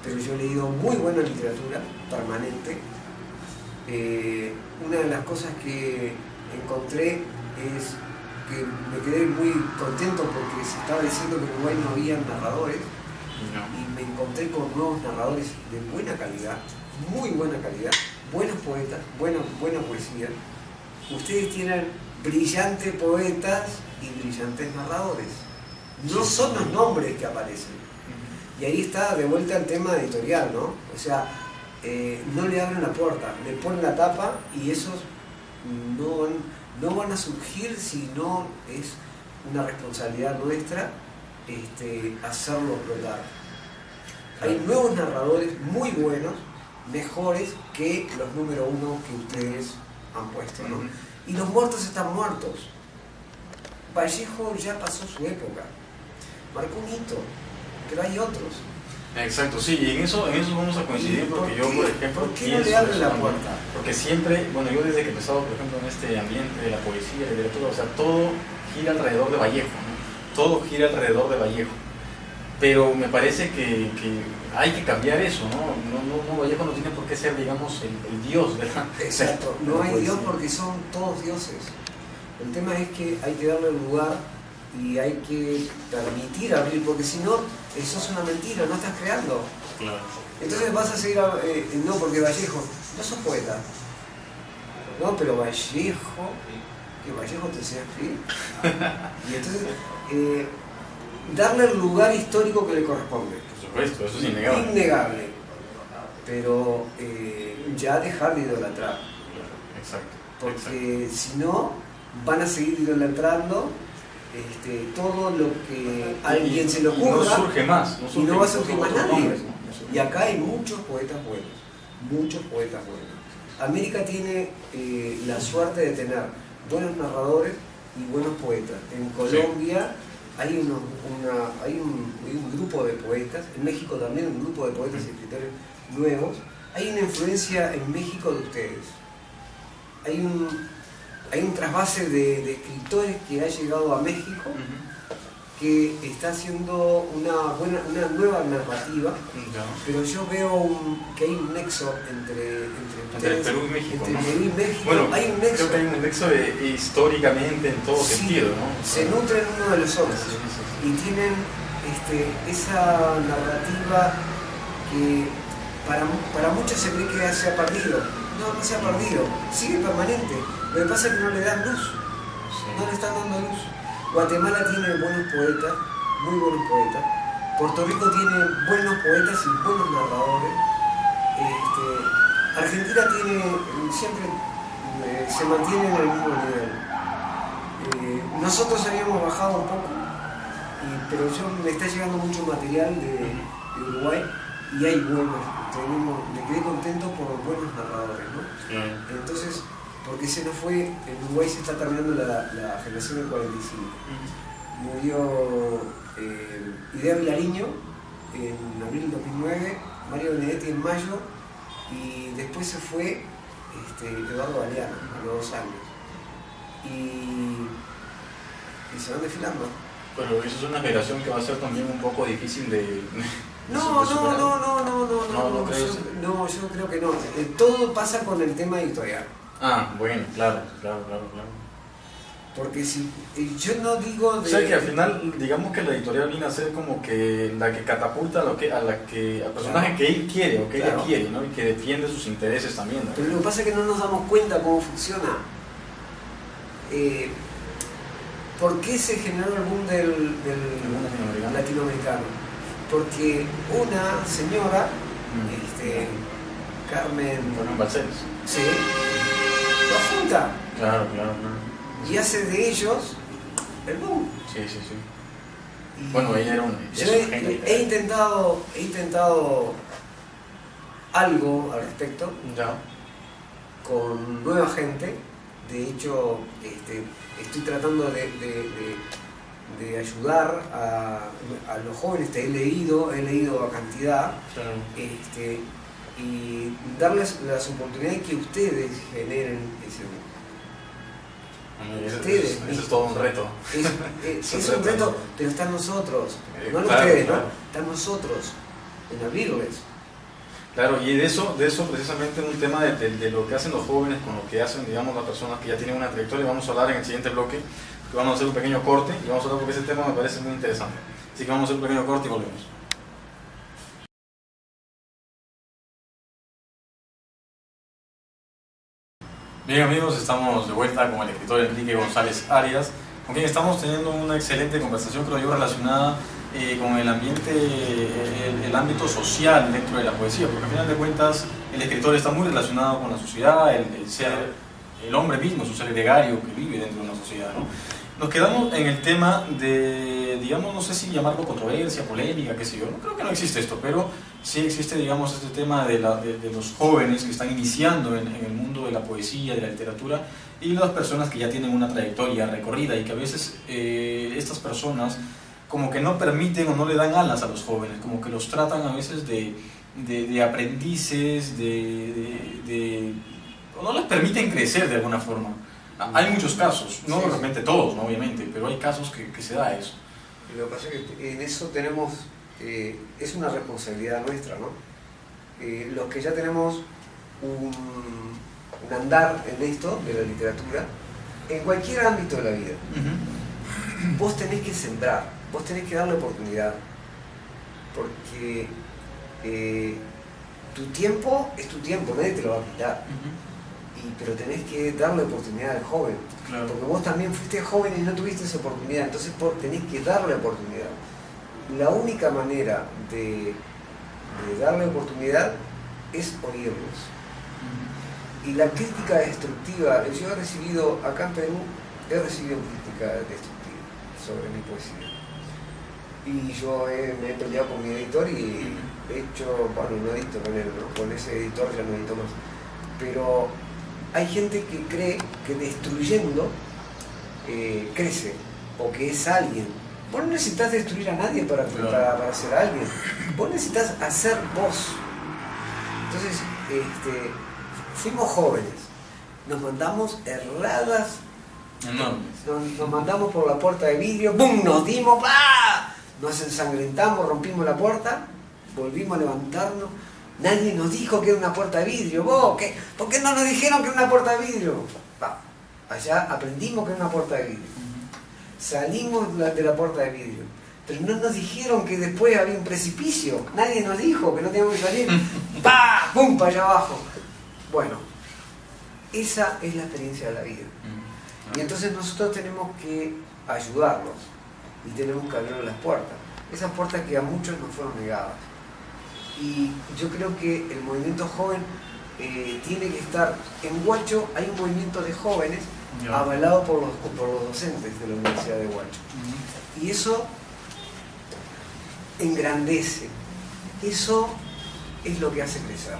pero yo he leído muy buena literatura permanente. Una de las cosas que encontré es que me quedé muy contento porque se estaba diciendo que en Uruguay no había narradores, y me encontré con nuevos narradores de buena calidad, muy buena calidad, buenos poetas, buena poesía. Ustedes tienen brillantes poetas y brillantes narradores. No son los nombres que aparecen. Y ahí está de vuelta el tema editorial, ¿no? O sea, no le abren la puerta, le ponen la tapa, y esos no van a surgir si no es una responsabilidad nuestra hacerlo explotar. Hay nuevos narradores muy buenos, mejores que los número uno que ustedes han puesto, ¿no? Y los muertos están muertos. Vallejo ya pasó su época, marcó un hito, pero hay otros. Exacto, sí, y en eso vamos a coincidir, porque yo, por ejemplo, ¿por qué no le abren la puerta? Porque siempre, bueno, yo desde que he empezado, por ejemplo, en este ambiente de la poesía, la literatura, o sea, todo gira alrededor de Vallejo, ¿no? Todo gira alrededor de Vallejo. Pero me parece que hay que cambiar eso, ¿no? Vallejo no tiene por qué ser, digamos, el dios, ¿verdad? Exacto, no hay Dios porque son todos dioses. El tema es que hay que darle lugar y hay que permitir abrir, porque si no, eso es una mentira, no estás creando. Claro. Entonces vas a seguir, no, porque Vallejo, no sos poeta. No, pero Vallejo, que Vallejo te enseña a escribir. Y entonces, darle el lugar histórico que le corresponde. Por supuesto, eso es innegable. Innegable. Pero ya dejar de idolatrar. Exacto. Porque si no, van a seguir idolatrando todo lo que a alguien se le ocurra. No surge más. Y no va a surgir más nadie. Nombres, ¿no? Y acá hay muchos poetas buenos. Muchos poetas buenos. América tiene la suerte de tener buenos narradores y buenos poetas. En Colombia hay un grupo de poetas, en México también un grupo de poetas y escritores nuevos. Hay una influencia en México de ustedes. Hay un trasvase de escritores que ha llegado a México, que está haciendo una nueva narrativa, pero yo veo que hay un nexo entre Perú y México. Entre Perú y México. Bueno, hay un nexo. creo que hay un nexo históricamente en todo sentido, ¿no? Se nutren uno de los otros y tienen esa narrativa que para muchos se cree que ya se ha perdido. No, no se ha perdido, sigue permanente. Lo que pasa es que no le dan luz, no le están dando luz. Guatemala tiene buenos poetas, muy buenos poetas. Puerto Rico tiene buenos poetas y buenos narradores. Argentina tiene, siempre se mantiene en el mismo nivel. Nosotros habíamos bajado un poco, pero me está llegando mucho material de Uruguay y hay buenos. Me quedé contento por los buenos narradores, ¿no? Sí. Entonces, porque se nos fue, en Uruguay se está terminando la generación del 45. Murió Idea Vilariño en abril del 2009, Mario Benedetti en mayo, y después se fue Eduardo Galeano a los 2 años. Y se van desfilando. Pero eso es una generación que va a ser también un poco difícil de No, superar. Yo creo que no. Todo pasa con el tema editorial. Ah, bueno, claro. Porque si yo no digo de... O sea que al final, digamos que la editorial viene a ser como que la que catapulta al personaje que él quiere o que ella quiere, ¿no? Y que defiende sus intereses también, ¿no? Pero lo que pasa es que no nos damos cuenta cómo funciona. ¿Por qué se generó el boom del latinoamericano? Porque una señora, Carmen Balcells, sí, lo junta. Claro. Y hace de ellos el boom. Sí. Y bueno, ella era he intentado algo al respecto con nueva gente. De hecho, estoy tratando de ayudar a los jóvenes. He leído a cantidad, y darles las oportunidades que ustedes generen ese boom. Eso es todo un reto. Es un reto, pero está en nosotros, no en ustedes, ¿no? Está en nosotros, en abrirles. Claro, y de eso precisamente un tema de lo que hacen los jóvenes con lo que hacen, digamos, las personas que ya tienen una trayectoria. Vamos a hablar en el siguiente bloque, que vamos a hacer un pequeño corte y vamos a hablar porque ese tema me parece muy interesante. Así que vamos a hacer un pequeño corte y volvemos. Bien amigos, estamos de vuelta con el escritor Enrique González Arias, con quien estamos teniendo una excelente conversación, creo yo, relacionada con el ambiente, el ámbito social dentro de la poesía, porque al final de cuentas el escritor está muy relacionado con la sociedad, el hombre mismo es un ser gregario que vive dentro de una sociedad, ¿no? Nos quedamos en el tema de, digamos, no sé si llamarlo controversia, polémica, qué sé yo, no creo que no existe esto, pero sí existe, digamos, este tema de los jóvenes que están iniciando en el mundo de la poesía, de la literatura, y las personas que ya tienen una trayectoria recorrida y que a veces estas personas como que no permiten o no le dan alas a los jóvenes, como que los tratan a veces de aprendices, o no les permiten crecer de alguna forma. Hay muchos casos, no realmente todos, ¿no? Obviamente, pero hay casos que se da eso. Y lo que pasa es que en eso tenemos, es una responsabilidad nuestra, ¿no? Los que ya tenemos un andar en esto de la literatura, en cualquier ámbito de la vida, vos tenés que sembrar, vos tenés que darle oportunidad, porque tu tiempo es tu tiempo, nadie te lo va a quitar. Pero tenés que darle oportunidad al joven, porque vos también fuiste joven y no tuviste esa oportunidad, entonces tenés que darle oportunidad. La única manera de darle oportunidad es oírlos. Y la crítica destructiva, yo he recibido, acá en Perú, crítica destructiva sobre mi poesía. Y yo me he peleado con mi editor y he hecho, bueno, no edito con él, ¿no? Con ese editor ya no edito más. Pero hay gente que cree que destruyendo crece, o que es alguien. Vos no necesitas destruir a nadie para ser alguien. Vos necesitas hacer vos. Entonces, fuimos jóvenes, nos mandamos erradas, nos mandamos por la puerta de vidrio, ¡bum! Nos dimos, ¡bah! Nos ensangrentamos, rompimos la puerta, volvimos a levantarnos. Nadie nos dijo que era una puerta de vidrio. ¿Vos qué? ¿Por qué no nos dijeron que era una puerta de vidrio? Allá aprendimos que era una puerta de vidrio. Salimos de la puerta de vidrio. pero no nos dijeron que después había un precipicio, nadie nos dijo que no teníamos que salir, ¡pah! ¡Pum! Para allá abajo. Bueno, esa es la experiencia de la vida. Y entonces nosotros tenemos que ayudarlos y tenemos que abrir las puertas. Esas puertas que a muchos nos fueron negadas. Y yo creo que el movimiento joven tiene que estar... En Huacho hay un movimiento de jóvenes avalado por los docentes de la Universidad de Huacho. Y eso engrandece. Eso es lo que hace crecer.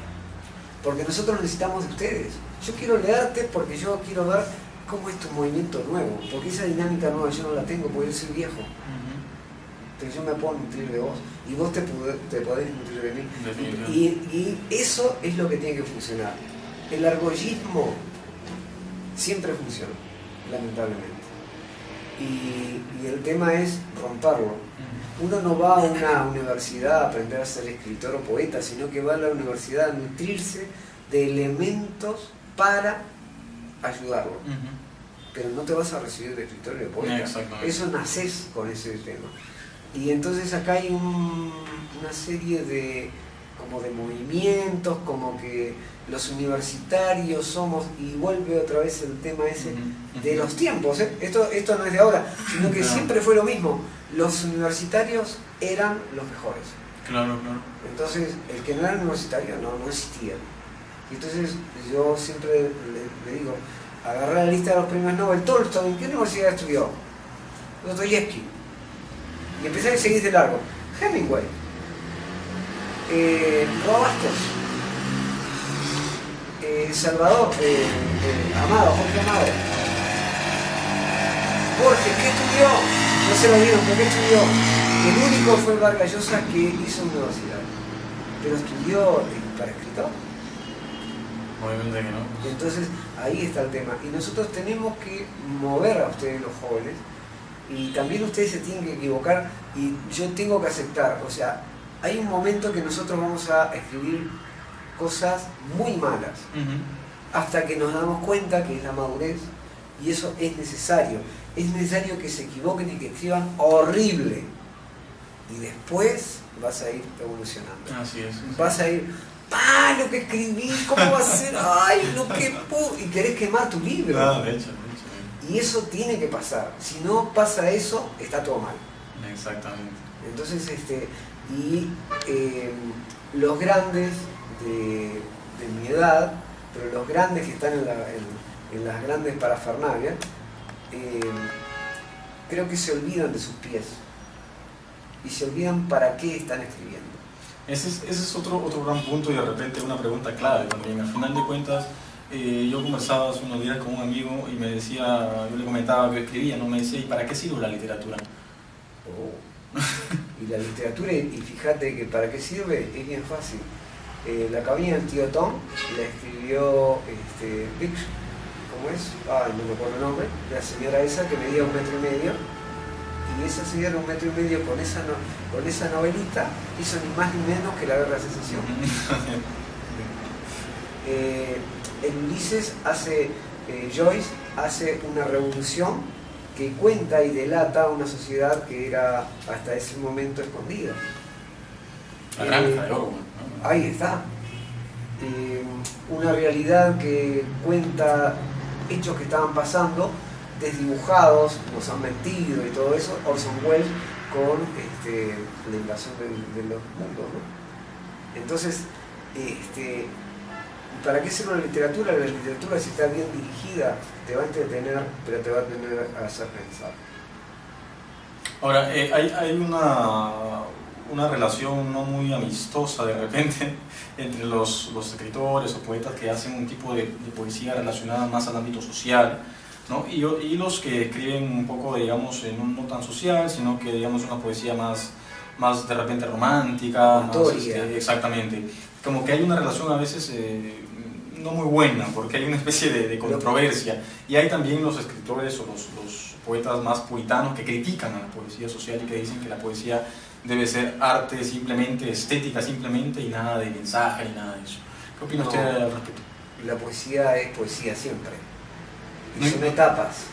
Porque nosotros necesitamos de ustedes. Yo quiero leerte porque yo quiero ver cómo es tu movimiento nuevo. Porque esa dinámica nueva yo no la tengo porque yo soy viejo. Entonces yo me puedo nutrir de vos y vos te podés nutrir de mí. Y eso es lo que tiene que funcionar. El argollismo siempre funciona, lamentablemente. Y el tema es romperlo. Uno no va a una universidad a aprender a ser escritor o poeta, sino que va a la universidad a nutrirse de elementos para ayudarlo. Pero no te vas a recibir de escritor o de poeta. Eso nacés con ese tema. Y entonces acá hay una serie de movimientos, como que los universitarios somos, y vuelve otra vez el tema ese de los tiempos. Esto no es de ahora, sino que siempre fue lo mismo. Los universitarios eran los mejores. Claro. Entonces, el que no era universitario no existía. Y entonces yo siempre le digo, agarré la lista de los premios Nobel. Tolstoy, ¿en qué universidad estudió? Dostoyevsky. Y empecé a seguir de largo. Hemingway. Robastos. Salvador. Amado, Jorge Amado. Jorge, ¿qué estudió? No se lo vieron, pero ¿qué estudió? El único fue Vargas Llosa que hizo universidad. Pero estudió para escritor. Obviamente que no. Entonces, ahí está el tema. Y nosotros tenemos que mover a ustedes los jóvenes. Y también ustedes se tienen que equivocar y yo tengo que aceptar, o sea, hay un momento que nosotros vamos a escribir cosas muy malas, hasta que nos damos cuenta que es la madurez, y eso es necesario que se equivoquen y que escriban horrible, y después vas a ir evolucionando. Así es. Vas a ir, ¡ah, lo que escribí! ¿Cómo va a ser? ¡Ay, lo que puedo! Y querés quemar tu libro. Ah, de hecho. Y eso tiene que pasar. Si no pasa eso, está todo mal. Exactamente. Entonces, los grandes de mi edad, pero los grandes que están en las grandes parafernalias, creo que se olvidan de sus pies. Y se olvidan para qué están escribiendo. Ese es otro gran punto y de repente una pregunta clave también. Al final de cuentas, yo conversaba hace unos días con un amigo y me decía, yo le comentaba que escribía, ¿no? Me decía, ¿y para qué sirve la literatura? Y la literatura, y fíjate que para qué sirve, es bien fácil. La cabaña del tío Tom la escribió Vic, ¿cómo es? No me acuerdo el nombre, la señora esa que medía 1,5 metros, y esa señora 1,5 metros con esa novelita hizo ni más ni menos que la Guerra de Secesión. En Ulises Joyce hace una revolución que cuenta y delata una sociedad que era hasta ese momento escondida. La granja de Orwell, ¿no? Ahí está. Una realidad que cuenta hechos que estaban pasando, desdibujados, nos han mentido y todo eso. Orson Welles con la invasión de los mundos, ¿no? Entonces, ¿para qué sirve la literatura? La literatura, si está bien dirigida, te va a entretener, pero te va a tener a hacer pensar. Ahora, hay una relación no muy amistosa de repente entre los escritores o poetas que hacen un tipo de poesía relacionada más al ámbito social, ¿no? Y los que escriben un poco, digamos, no tan social, sino que, digamos, una poesía más de repente romántica, más, exactamente. Como que hay una relación a veces no muy buena, porque hay una especie de controversia. Y hay también los escritores o los poetas más puritanos que critican a la poesía social y que dicen que la poesía debe ser arte simplemente, estética simplemente, y nada de mensaje ni nada de eso. ¿Qué opina usted al respecto? La poesía es poesía siempre. Y son etapas.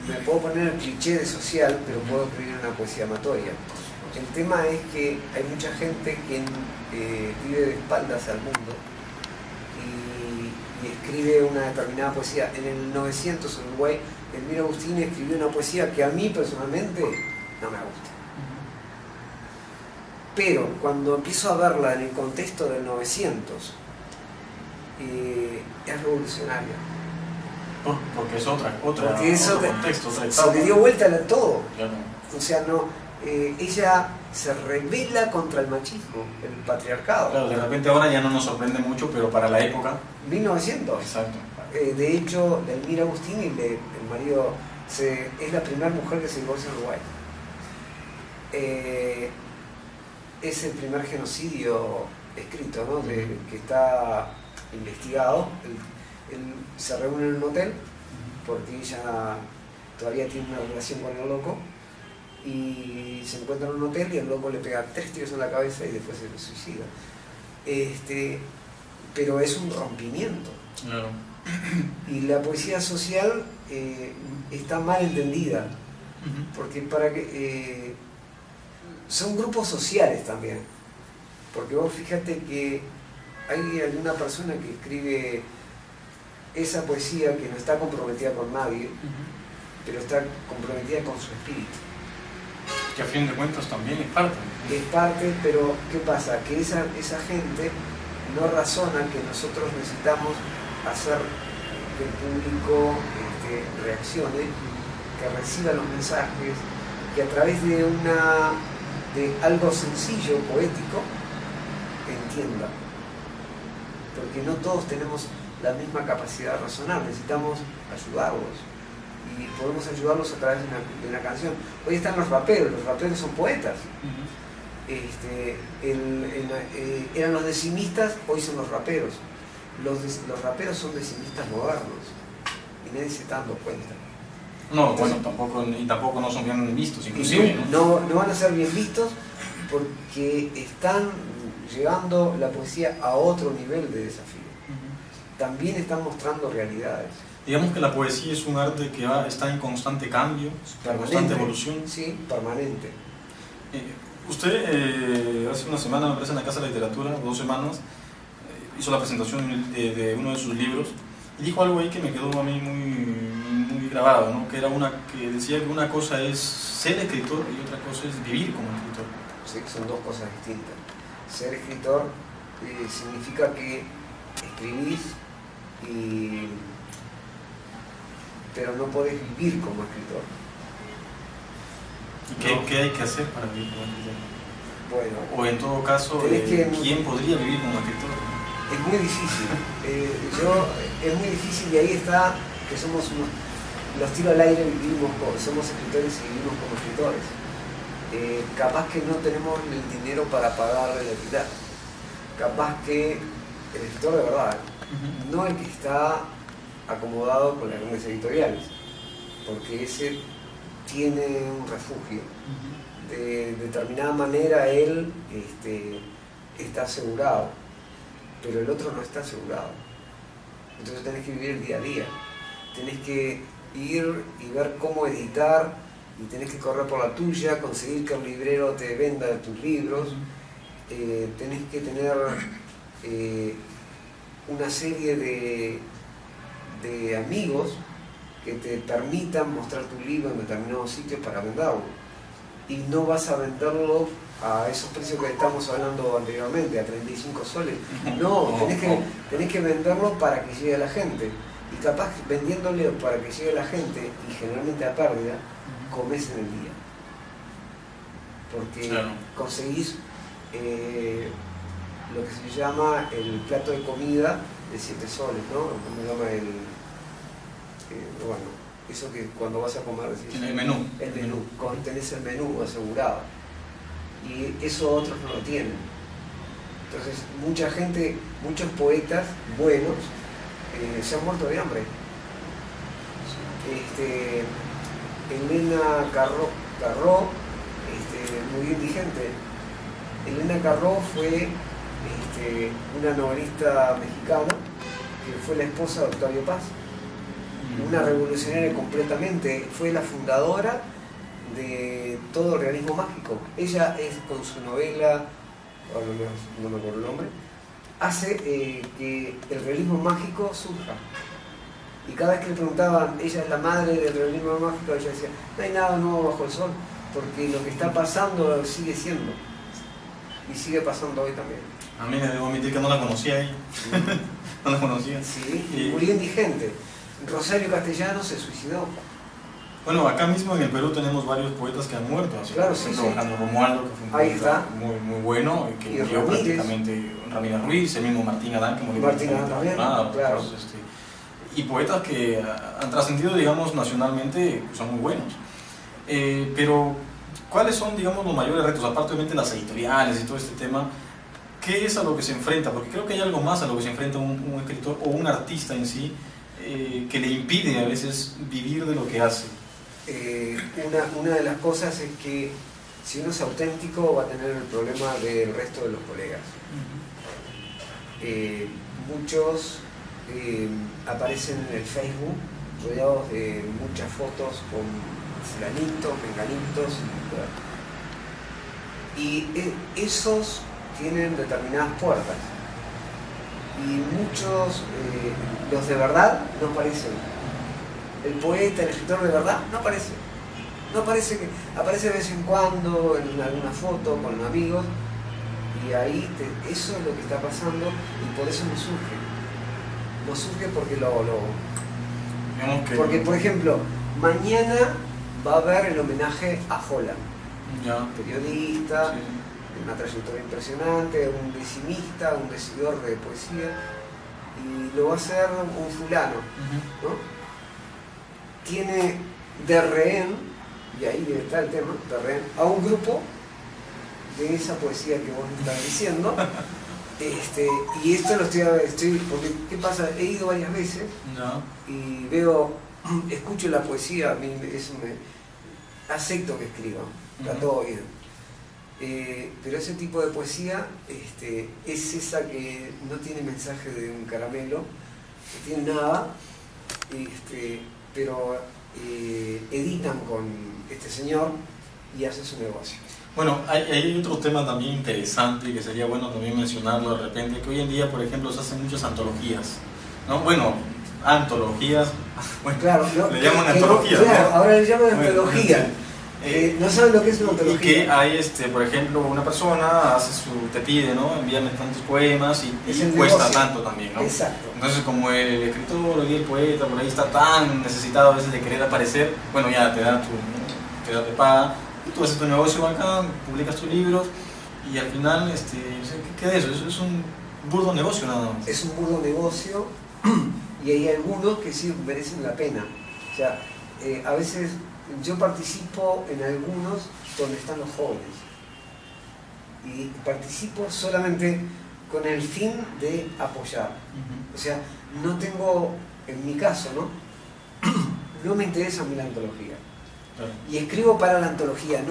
me puedo poner el cliché de social, pero puedo escribir una poesía amatoria. El tema es que hay mucha gente que vive de espaldas al mundo y escribe una determinada poesía. En el 900 en Uruguay, Elmira Agustín escribió una poesía que a mí personalmente no me gusta. Pero cuando empiezo a verla en el contexto del 900, es revolucionaria. Porque es otro contexto, otra etapa. Se le dio vuelta a todo. Claro. O sea, no, ella se rebela contra el machismo, el patriarcado. Claro, de repente ahora ya no nos sorprende mucho, pero para la época... 1900. Exacto. De hecho, Elmira Agustín, el marido, es la primera mujer que se divorcia en Uruguay. Es el primer genocidio escrito, ¿no? Que está investigado. Él se reúne en un hotel porque ella todavía tiene una relación con el loco y se encuentra en un hotel y el loco le pega 3 tiros en la cabeza y después se suicida. Pero es un rompimiento. Claro. Y la poesía social está mal entendida, porque son grupos sociales también. Porque vos fíjate que hay alguna persona que escribe esa poesía que no está comprometida con nadie, pero está comprometida con su espíritu. Que a fin de cuentas también es parte. Es parte, pero ¿qué pasa? Que esa gente no razona que nosotros necesitamos hacer que el público reaccione, que reciba los mensajes, que a través de algo sencillo, poético, entienda. Porque no todos tenemos la misma capacidad de razonar, necesitamos ayudarlos. Y podemos ayudarlos a través de una canción. Hoy están los raperos son poetas. Eran los decimistas, hoy son los raperos. Los raperos son decimistas modernos y nadie se está dando cuenta. No, entonces, bueno, tampoco no son bien vistos, inclusive. No van a ser bien vistos porque están llevando la poesía a otro nivel de desafío. También están mostrando realidades. Digamos que la poesía es un arte que está en constante cambio, en constante evolución. Sí, permanente. Usted hace una semana, me parece, en la Casa de la Literatura, 2 semanas, hizo la presentación de uno de sus libros y dijo algo ahí que me quedó a mí muy grabado, ¿no? Que decía que una cosa es ser escritor y otra cosa es vivir como escritor. Sí, son 2 cosas distintas. Ser escritor significa que escribís pero no podés vivir como escritor. ¿Y qué hay que hacer para vivir como escritor? Bueno, o en todo caso, ¿quién podría vivir como escritor? Es muy difícil. Es muy difícil y ahí está que los tiros al aire, somos escritores y vivimos como escritores. Capaz que no tenemos el dinero para pagarle el alquiler. Capaz que el escritor de verdad, no el que está acomodado con las grandes editoriales, porque ese tiene un refugio. De determinada manera él está asegurado, pero el otro no está asegurado. Entonces tenés que vivir el día a día, tenés que ir y ver cómo editar y tenés que correr por la tuya, conseguir que el librero te venda tus libros, tenés que tener una serie de amigos que te permitan mostrar tu libro en determinados sitios para venderlo. Y no vas a venderlo a esos precios que estamos hablando anteriormente, a 35 soles. No, tenés que venderlo para que llegue a la gente. Y capaz vendiéndole para que llegue a la gente, y generalmente a pérdida, comes en el día. Porque claro, conseguís lo que se llama el plato de comida de 7 soles, ¿no? Como se llama bueno, eso que cuando vas a comer decís, el menú. El menú, tenés el menú asegurado. Y eso otros no lo tienen. Entonces, mucha gente, muchos poetas buenos se han muerto de hambre. Elena Carró, muy indigente. Elena Carró fue una novelista mexicana que fue la esposa de Octavio Paz. una revolucionaria completamente, fue la fundadora de todo el realismo mágico. Ella es, con su novela, ahora no me acuerdo el nombre, hace que el realismo mágico surja. Y cada vez que le preguntaban, ella es la madre del realismo mágico, ella decía, no hay nada nuevo bajo el sol, porque lo que está pasando sigue siendo. Y sigue pasando hoy también. A mí me debo admitir que no la conocía ahí. No la conocía. Sí, y murió indigente. Rosario Castellano se suicidó. Bueno, acá mismo en el Perú tenemos varios poetas que han muerto. Así, claro, por ejemplo, sí. Alejandro Romualdo, que fue un poeta muy bueno, que y murió prácticamente, Ramírez Ruiz, el mismo Martín Adán, que murió también, claro. Entonces, y poetas que han trascendido, digamos, nacionalmente, son muy buenos. Pero, ¿cuáles son, digamos, los mayores retos? Aparte, obviamente, las editoriales y todo este tema, ¿qué es a lo que se enfrenta? Porque creo que hay algo más a lo que se enfrenta un escritor o un artista en sí, que le impide a veces vivir de lo que hace. Una de las cosas es que si uno es auténtico va a tener el problema del resto de los colegas. Muchos aparecen en el Facebook rodeados de muchas fotos con fulanitos, menganitos, y esos tienen determinadas puertas y muchos, los de verdad, no aparecen. El poeta, el escritor de verdad, no aparece. No aparece, aparece de vez en cuando en alguna foto con amigos, y ahí eso es lo que está pasando, y por eso no surge. No surge porque porque, por ejemplo, mañana va a haber el homenaje a Holland, periodista, sí, una trayectoria impresionante, un decimista, un decidor de poesía, y lo va a hacer un fulano, ¿no? Tiene de rehén, y ahí está el tema, de rehén, a un grupo de esa poesía que vos estás diciendo. Y esto lo estoy porque ¿qué pasa? He ido varias veces y escucho la poesía, a mí acepto que escriba, está todo bien. Pero ese tipo de poesía es esa que no tiene mensaje de un caramelo, no tiene nada, pero editan con este señor y hace su negocio. Bueno, hay otro tema también interesante que sería bueno también mencionarlo de repente, que hoy en día, por ejemplo, se hacen muchas antologías, ¿no? Bueno, antologías, bueno, claro, le llaman antologías, claro, ¿no? Ahora le llaman antología. No saben lo que es una antología. Y que hay, por ejemplo, una persona te pide, ¿no? Envíame tantos poemas y cuesta negocio. Tanto también, ¿no? Exacto. Entonces, como el escritor y el poeta por ahí está tan necesitado a veces de querer aparecer, bueno, ya te paga. Tú haces tu negocio bacán, publicas tus libros y al final, ¿qué de eso? Eso es un burdo negocio nada más. Es un burdo negocio y hay algunos que sí merecen la pena. O sea, a veces yo participo en algunos donde están los jóvenes y participo solamente con el fin de apoyar. O sea, no tengo, en mi caso, no me interesa a mí la antología. Claro. Y escribo para la antología,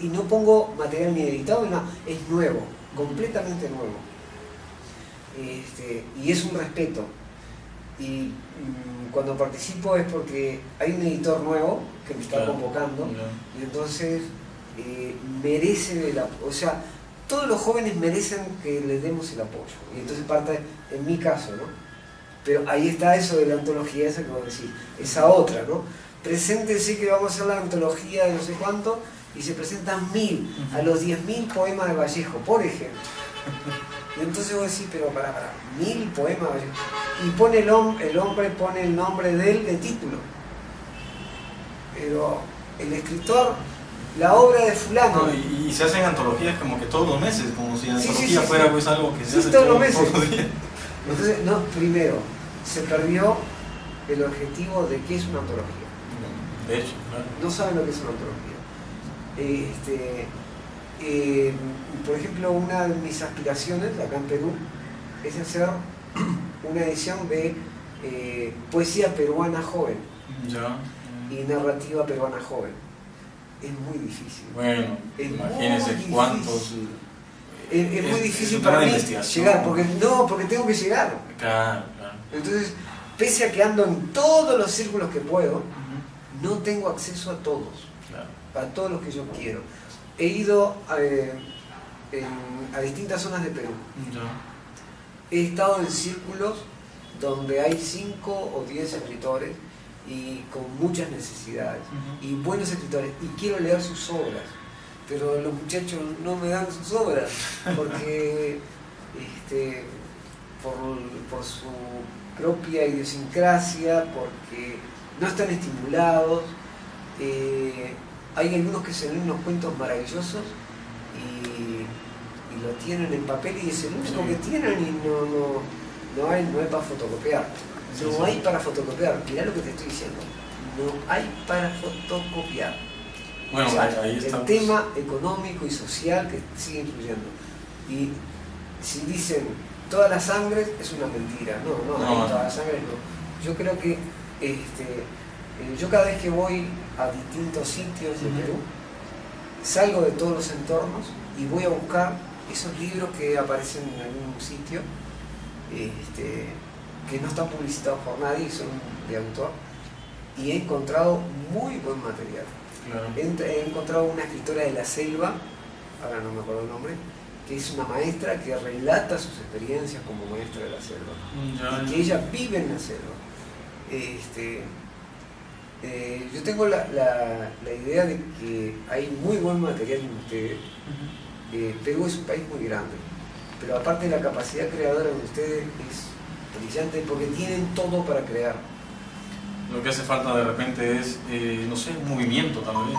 y no pongo material ni editado, no, es nuevo, completamente nuevo. Y es un respeto. Y cuando participo es porque hay un editor nuevo que me está convocando, y entonces merece o sea, todos los jóvenes merecen que les demos el apoyo. Y entonces parte, en mi caso, ¿no? Pero ahí está eso de la antología, esa que vos decís, esa otra, ¿no? Preséntense que vamos a hacer la antología de no sé cuánto y se presentan 1000, a los 10.000 poemas de Vallejo, por ejemplo. Y entonces vos decís, pero para 1000 poemas de Vallejo. Y pone el hombre pone el nombre de él de título. Pero el escritor, la obra de fulano. No, y se hacen antologías como que todos los meses, como si la antología fuera pues algo que se hace todos los meses. días. Entonces, primero, se perdió el objetivo de qué es una antología. De hecho, claro. No saben lo que es una antología. Por ejemplo, una de mis aspiraciones acá en Perú es hacer una edición de poesía peruana joven y narrativa peruana joven. Es muy difícil. Bueno, imagínense cuántos. Es muy difícil para mí llegar, porque tengo que llegar. Claro. Entonces, pese a que ando en todos los círculos que puedo, no tengo acceso a todos, a todos los que yo quiero. He ido a distintas zonas de Perú. He estado en círculos donde hay 5 o 10 escritores y con muchas necesidades y buenos escritores, y quiero leer sus obras, pero los muchachos no me dan sus obras porque por su propia idiosincrasia, porque no están estimulados. Hay algunos que se leen unos cuentos maravillosos y lo tienen en papel y es el único que tienen y no hay para fotocopiar. No hay para fotocopiar. Mirá lo que te estoy diciendo. No hay para fotocopiar. Bueno, o sea, ahí está. El tema económico y social que sigue influyendo. Y si dicen toda la sangre, es una mentira. No, toda la sangre no. Yo creo que yo cada vez que voy a distintos sitios de Perú, salgo de todos los entornos y voy a buscar esos libros que aparecen en algún sitio, que no están publicitados por nadie, son de autor, y he encontrado muy buen material. Claro. He encontrado una escritora de la selva, ahora no me acuerdo el nombre, que es una maestra que relata sus experiencias como maestra de la selva, y que ella vive en la selva. Yo tengo la idea de que hay muy buen material en ustedes. Perú es un país muy grande, pero aparte de la capacidad creadora de ustedes es brillante porque tienen todo para crear. Lo que hace falta de repente es, no sé, un movimiento tal vez.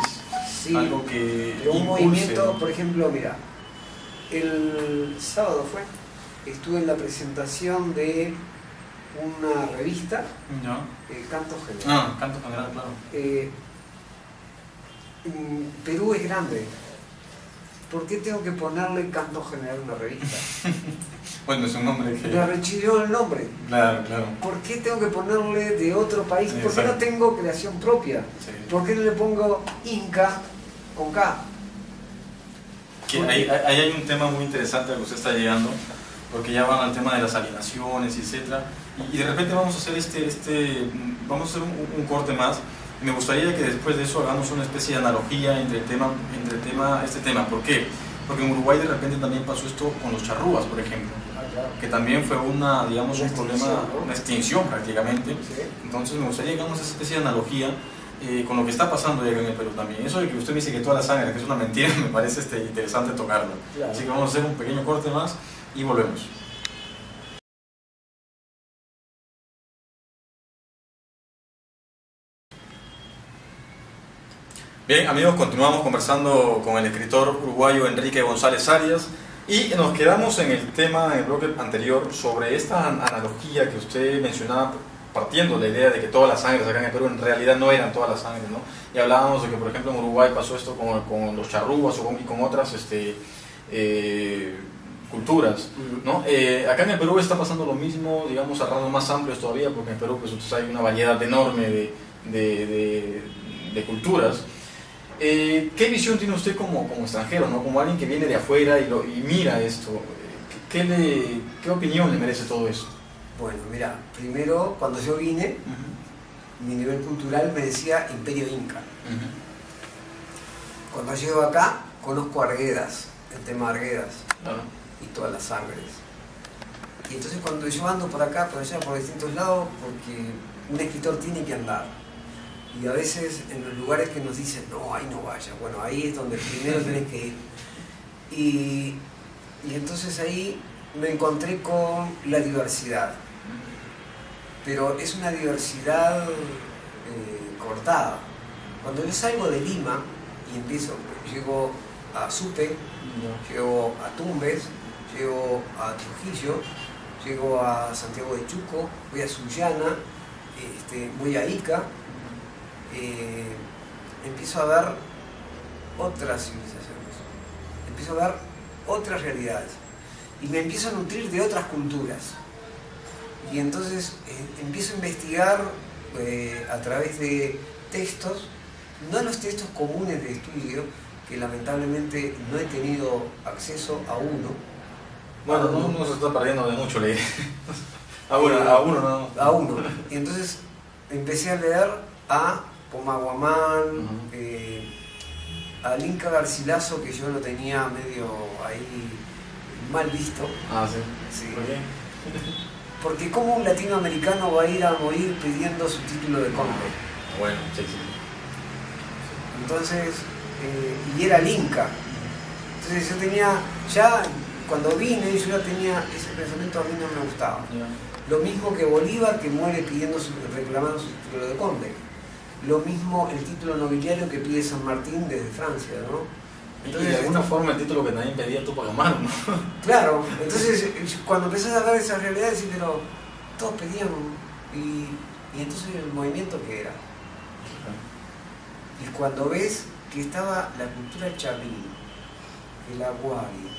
Sí, algo que pero un impulse, movimiento, ¿no? por ejemplo, mira, el sábado estuve en la presentación de una revista, Canto General. Canto General, claro. Perú es grande. ¿Por qué tengo que ponerle Canto General a una revista? Bueno, es un nombre que... Me arrechilló el nombre. Claro, claro. ¿Por qué tengo que ponerle de otro país? ¿Por qué no Exacto. tengo creación propia? Sí. ¿Por qué no le pongo Inca con K? Que ahí hay un tema muy interesante al que usted está llegando, porque ya van al tema de las alienaciones, etc. Y de repente vamos a hacer vamos a hacer un corte más. Me gustaría que después de eso hagamos una especie de analogía entre este tema. ¿Por qué? Porque en Uruguay de repente también pasó esto con los charrúas, por ejemplo, que también fue un problema, ¿no? Una extinción prácticamente. Sí. Entonces me gustaría que hagamos esa especie de analogía con lo que está pasando ya en el Perú también. Eso de que usted me dice que toda la sangre, que es una mentira, me parece interesante tocarlo. Claro. Así que vamos a hacer un pequeño corte más y volvemos. Bien, amigos, continuamos conversando con el escritor uruguayo Enrique González Arias y nos quedamos en el tema, en el bloque anterior, sobre esta analogía que usted mencionaba, partiendo de la idea de que todas las sangres acá en el Perú en realidad no eran todas las sangres, ¿no? Y hablábamos de que, por ejemplo, en Uruguay pasó esto con los charrúas y con otras culturas, ¿no? Acá en el Perú está pasando lo mismo, digamos, a rasgos más amplios todavía, porque en el Perú pues, hay una variedad enorme de culturas. ¿Qué visión tiene usted como extranjero, ¿no? Como alguien que viene de afuera y mira esto? ¿Qué opinión le merece todo eso? Bueno, mira, primero cuando yo vine, mi nivel cultural me decía Imperio Inca. Cuando llego acá, conozco Arguedas, el tema Arguedas, y todas las sangres. Y entonces cuando yo ando por acá, por allá, por distintos lados, porque un escritor tiene que andar. Y a veces en los lugares que nos dicen, no, ahí no vaya, bueno, ahí es donde primero tenés que ir. Y entonces ahí me encontré con la diversidad. Pero es una diversidad cortada. Cuando yo salgo de Lima y llego a Supe, llego a Tumbes, llego a Trujillo, llego a Santiago de Chuco, voy a Sullana, voy a Ica, empiezo a ver otras civilizaciones, empiezo a ver otras realidades y me empiezo a nutrir de otras culturas. Y entonces empiezo a investigar a través de textos, no los textos comunes de estudio, que lamentablemente no he tenido acceso a uno. Bueno, no se está perdiendo de mucho leer. Bueno, a uno no. A uno. Y entonces empecé a leer a Pomahuamán, al Inca Garcilaso, que yo lo tenía medio ahí mal visto. Ah, sí. Sí. ¿Por qué? Porque como un latinoamericano va a ir a morir pidiendo su título de conde. Bueno, sí. Entonces, y era el Inca. Entonces yo tenía, ya cuando vine, yo ya tenía ese pensamiento, a mí no me gustaba. Yeah. Lo mismo que Bolívar, que muere reclamando su título de conde. Lo mismo el título nobiliario que pide San Martín desde Francia, ¿no? Entonces, y de alguna forma el título que también pedía Tupac Amaru, ¿no? Claro, entonces cuando empezás a ver esa realidad, decís, pero todos pedían, y entonces el movimiento que era. Y cuando ves que estaba la cultura chavín, el aguari,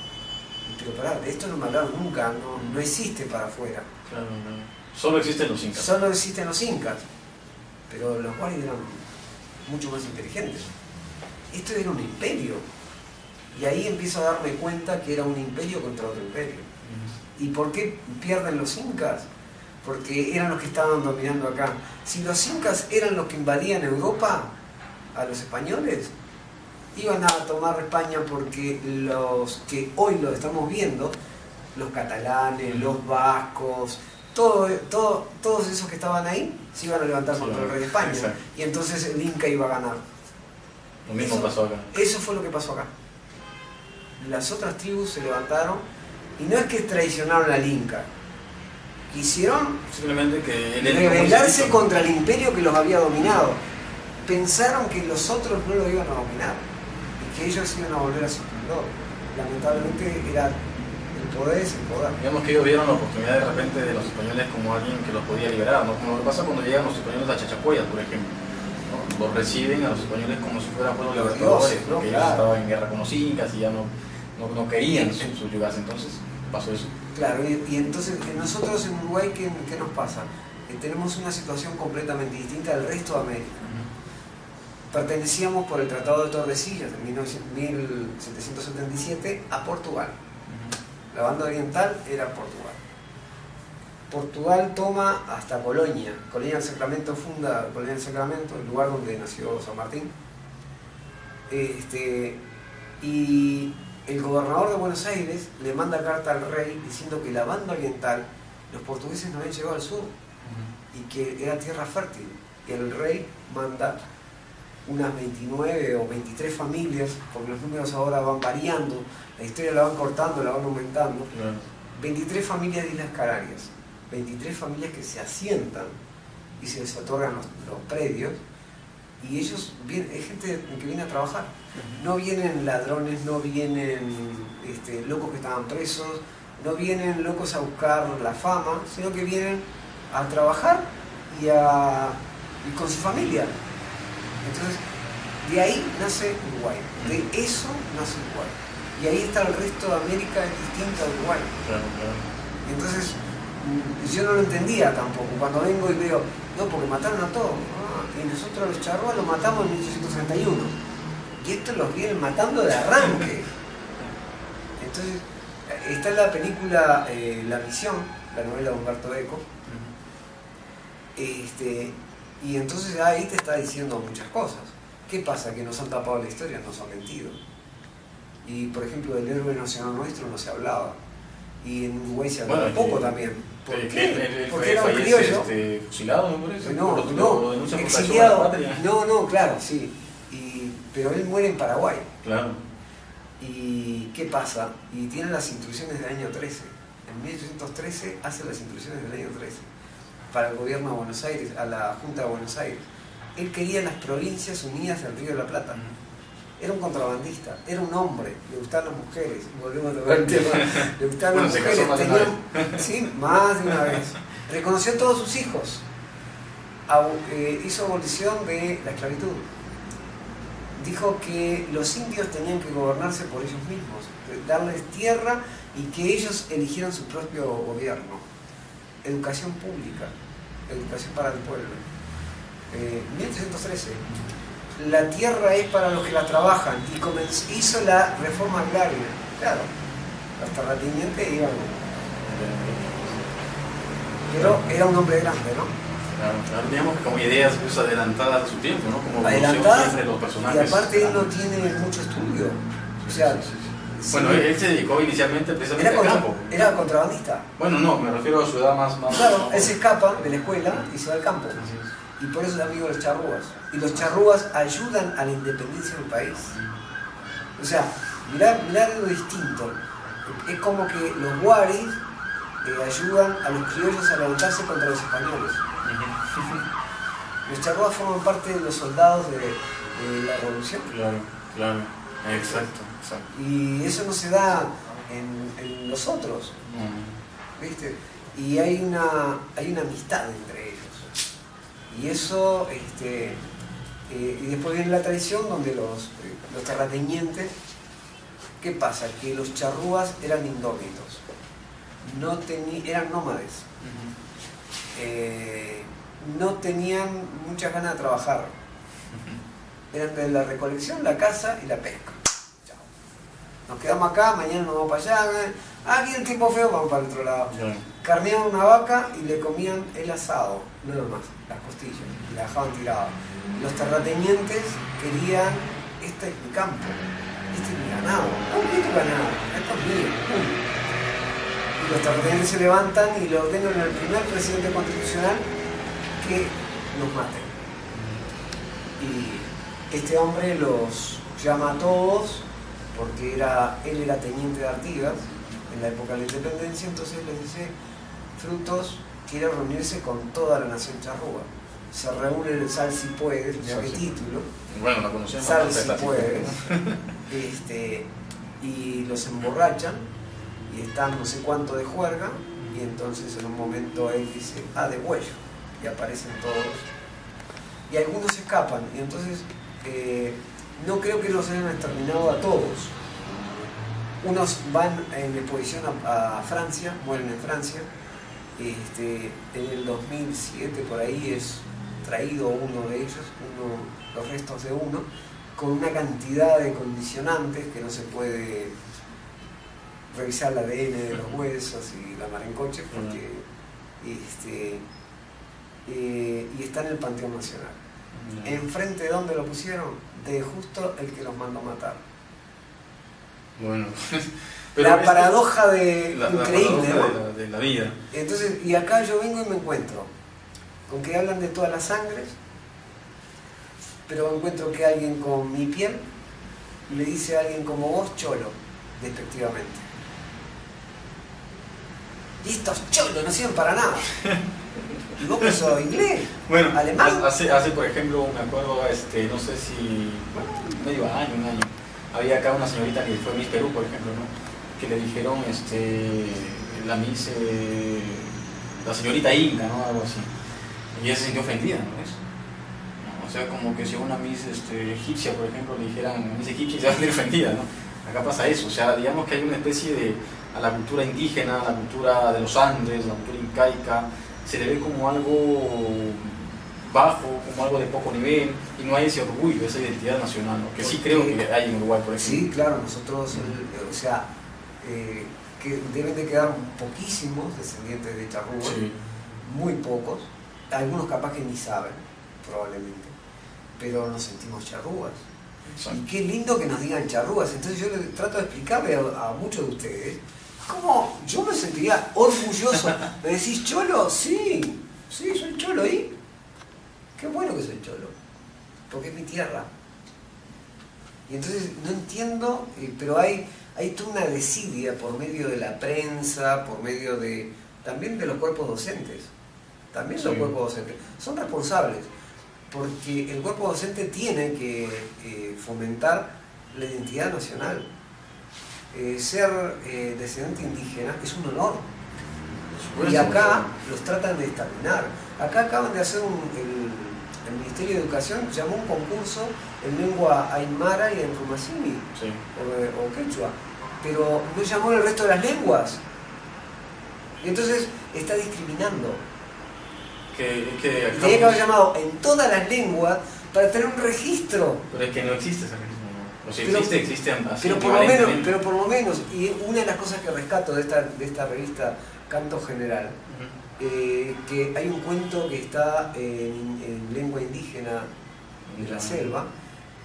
pero pará, de esto no me hablaron nunca, no existe para afuera. Claro, no. Solo existen los incas. Solo existen los incas, pero los aguari eran mucho más inteligentes. Esto era un imperio. Y ahí empiezo a darme cuenta que era un imperio contra otro imperio. ¿Y por qué pierden los incas? Porque eran los que estaban dominando acá. Si los incas eran los que invadían Europa, a los españoles, iban a tomar España, porque los que hoy lo estamos viendo, los catalanes, los vascos, todos esos que estaban ahí, se iban a levantar contra el rey de España. Exacto. Y entonces el Inca iba a ganar. Lo mismo pasó acá. Eso fue lo que pasó acá. Las otras tribus se levantaron, y no es que traicionaron al Inca, quisieron simplemente que rebelarse contra el imperio que los había dominado. Pensaron que los otros no lo iban a dominar y que ellos iban a volver a su esplendor. Lamentablemente era el poder es el poder. Digamos que ellos vieron la oportunidad de repente de los españoles como alguien que los podía liberar, ¿no? Como lo que pasa cuando llegan los españoles a Chachapoyas, por ejemplo, ¿no? Los reciben a los españoles como si fueran pueblos libertadores, ¿no? porque Claro. ellos estaban en guerra con los incas y ya no querían subyugarse. Entonces pasó eso. Claro, y entonces nosotros en Uruguay, ¿qué nos pasa? Tenemos una situación completamente distinta al resto de América. Pertenecíamos por el Tratado de Tordesillas en 1777 a Portugal. La banda oriental era Portugal. Portugal toma hasta Colonia. Colonia del Sacramento funda Colonia del Sacramento, el lugar donde nació San Martín. Y el gobernador de Buenos Aires le manda carta al rey diciendo que la banda oriental, los portugueses no habían llegado al sur y que era tierra fértil. Y el rey manda unas 29 o 23 familias, porque los números ahora van variando, la historia la van cortando, la van aumentando. 23 familias de Islas Canarias, 23 familias que se asientan y se les otorgan los predios, y ellos es gente que viene a trabajar. No vienen ladrones, no vienen locos que estaban presos, no vienen locos a buscar la fama, sino que vienen a trabajar y con su familia. Entonces, de ahí nace Uruguay, de eso nace Uruguay. Y ahí está el resto de América distinta a Uruguay. Claro. Y entonces, yo no lo entendía tampoco. Cuando vengo y veo, no, porque mataron a todos. Y nosotros a los charrúas los matamos en 1831. Y estos los vienen matando de arranque. Entonces, está en la película La Misión, la novela de Humberto Eco. Y entonces ahí te está diciendo muchas cosas. ¿Qué pasa? Que nos han tapado la historia, nos han mentido. Y por ejemplo, del héroe nacional nuestro no se hablaba. Y en Uruguay se hablaba poco también. ¿Por qué? Porque era un criollo. Fusilado, ¿no? Por eso. No, exiliado. No, claro, sí. Pero él muere en Paraguay. Claro. ¿Y qué pasa? Y tiene las instrucciones del año 13. En 1813 hace las instrucciones del año 13 para el gobierno de Buenos Aires, a la Junta de Buenos Aires. Él quería las provincias unidas al Río de la Plata. Era un contrabandista, era un hombre, le gustaban las mujeres, volvemos a tocar el tema, le gustaban las mujeres, sí, más de una vez. Reconoció a todos sus hijos, hizo abolición de la esclavitud. Dijo que los indios tenían que gobernarse por ellos mismos, darles tierra y que ellos eligieran su propio gobierno. Educación pública, educación para el pueblo. 1813. La tierra es para los que la trabajan, y hizo la reforma agraria. Claro, los terratenientes iban. pero era un hombre grande, ¿no? Claro, digamos que como ideas pues, adelantadas a su tiempo, ¿no? Como Adelantadas, siempre los personajes. y aparte él no tiene mucho estudio. O sea, sí. Bueno, él se dedicó inicialmente precisamente al campo. Era contrabandista. Bueno, no, me refiero a su edad más... Claro, él se escapa de la escuela y se va al campo. Y por eso es amigo de los charrúas. Y los charrúas ayudan a la independencia del país. O sea, mirá lo distinto. Es como que los guaris ayudan a los criollos a levantarse contra los españoles. Los charrúas forman parte de los soldados de la revolución. Claro, exacto. Y eso no se da en los otros, ¿viste? Y hay una amistad entre ellos. Y eso, y después viene la tradición donde los terratenientes, ¿qué pasa? Que los charrúas eran indómitos, eran nómades, no tenían muchas ganas de trabajar, eran de la recolección, la caza y la pesca. Chao. Nos quedamos acá, mañana nos vamos para allá, aquí el tiempo feo, vamos para el otro lado. Carneaban una vaca y le comían el asado, nada más, las costillas, y la dejaban tirada. Los terratenientes querían, este es mi campo, este es mi ganado. ¿Qué es tu ganado? Esto es mío. Y los terratenientes se levantan y le ordenan al primer presidente constitucional que los maten. Y este hombre los llama a todos, porque él era teniente de Artigas en la época de la independencia, entonces les dice: Frutos quiere reunirse con toda la nación charrúa. Se reúne en el Sal si puedes, mira qué título. Bueno, la conocemos. Sal si puedes. Y los emborrachan y están no sé cuánto de juerga, y entonces en un momento él dice: de huello, y aparecen todos. Y algunos escapan, y entonces no creo que los hayan exterminado a todos. Unos van en exposición a Francia, mueren en Francia. En el 2007 por ahí es traído uno de ellos, los restos de uno, con una cantidad de condicionantes que no se puede revisar el ADN de los huesos y la mar en coche, porque y está en el Panteón Nacional. ¿Enfrente de dónde lo pusieron? De justo el que los mandó matar. Bueno, pero la paradoja increíble, ¿no? de la vida. Entonces, y acá yo vengo y me encuentro con que hablan de todas las sangres, pero encuentro que alguien con mi piel le dice a alguien como vos cholo, despectivamente. Y estos cholos no sirven para nada. Y vos que sos inglés, bueno, alemán. Hace, por ejemplo, me acuerdo, no sé si, medio año, un año, había acá una señorita que fue Miss Perú, por ejemplo, ¿no? Que le dijeron, la Miss, la señorita Inca, ¿no? Algo así. Y ella se sintió ofendida, ¿no es? O sea, como que si a una Miss egipcia, por ejemplo, le dijeran Miss egipcia, se va a sentir ofendida, ¿no? Acá pasa eso, o sea, digamos que hay una especie de, a la cultura indígena, a la cultura de los Andes, la cultura incaica, se le ve como algo bajo, como algo de poco nivel, y no hay ese orgullo, esa identidad nacional, ¿no? Que sí creo que hay en Uruguay, por ejemplo. Sí, claro, nosotros, que deben de quedar poquísimos descendientes de charrúa, sí. Muy pocos, algunos capaz que ni saben, probablemente, pero nos sentimos charrúas. Exacto. Y qué lindo que nos digan charrúas. Entonces yo trato de explicarle a muchos de ustedes cómo yo me sentiría orgulloso. ¿Me decís cholo? Sí, soy cholo, ¿y? Qué bueno que soy cholo, porque es mi tierra. Y entonces no entiendo, pero hay toda una desidia por medio de la prensa, por medio también de los cuerpos docentes. También los cuerpos docentes son responsables, porque el cuerpo docente tiene que fomentar la identidad nacional. Ser descendiente indígena es un honor. Y acá los tratan de exterminar. Acá acaban de hacer el Ministerio de Educación llamó un concurso en lengua aymara y en rumacini, sí. o quechua, pero no llamó el resto de las lenguas. Y entonces está discriminando. Tenía que haber llamado en todas las lenguas para tener un registro. Pero es que no existe ese registro, ¿no? O sea, existe así. Pero por lo menos, y una de las cosas que rescato de esta revista Canto General, que hay un cuento que está en lengua indígena de la selva,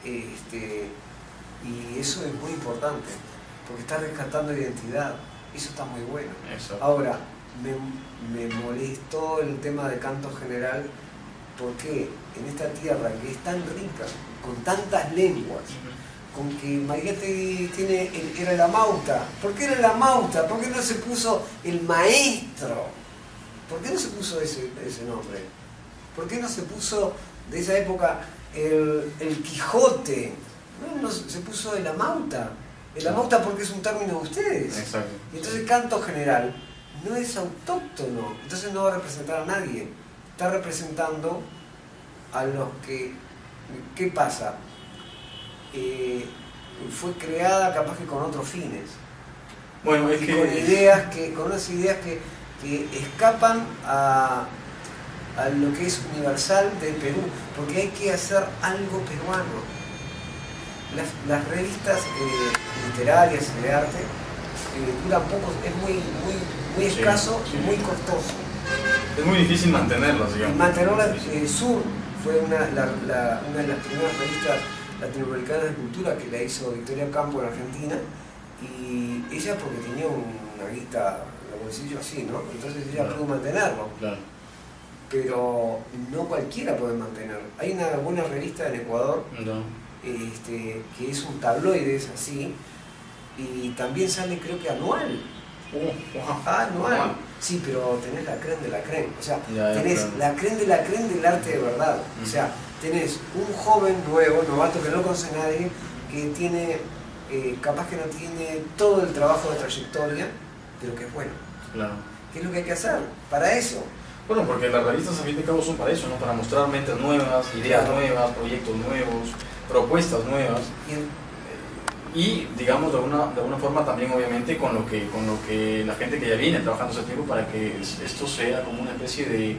y eso es muy importante, porque está rescatando identidad, eso está muy bueno. Exacto. Ahora, me molestó el tema de canto general, porque en esta tierra que es tan rica, con tantas lenguas, con que Mariátegui era la Mauta. ¿Por qué era la Mauta? ¿Por qué no se puso el maestro? ¿Por qué no se puso ese nombre? ¿Por qué no se puso de esa época el Quijote? No, se puso el Amauta. El Amauta porque es un término de ustedes. Exacto. Y entonces canto general no es autóctono, entonces no va a representar a nadie. Está representando a los que... ¿Qué pasa? Fue creada capaz que con otros fines. Bueno, es que... Con unas ideas que escapan a lo que es universal del Perú, porque hay que hacer algo peruano. Las revistas literarias y de arte duran poco, es muy escaso y muy costoso. Es muy difícil mantenerlas, digamos. Y mantenerlas, Sur fue una de las primeras revistas latinoamericanas de cultura que la hizo Victoria Campo en Argentina, y ella porque tenía una guita en el bolsillo así, ¿no? Entonces ella pudo mantenerlo. Claro. Pero no cualquiera puede mantener. Hay una buena revista en Ecuador, que es un tabloide, es así, y también sale creo que anual. Anual. Sí, pero tenés la creme de la creme. O sea, tenés claro, la creme de la creme del arte de verdad. O sea, tenés un joven nuevo, novato, que no conoce a nadie, que tiene, capaz que no tiene todo el trabajo de trayectoria, pero que es bueno. Claro. ¿Qué es lo que hay que hacer para eso? Bueno, porque las revistas a fin de cabo son para eso, ¿no? Para mostrar mentes nuevas, ideas nuevas, proyectos nuevos, propuestas nuevas. Y digamos de alguna forma también obviamente con lo que la gente que ya viene trabajando ese tiempo, para que esto sea como una especie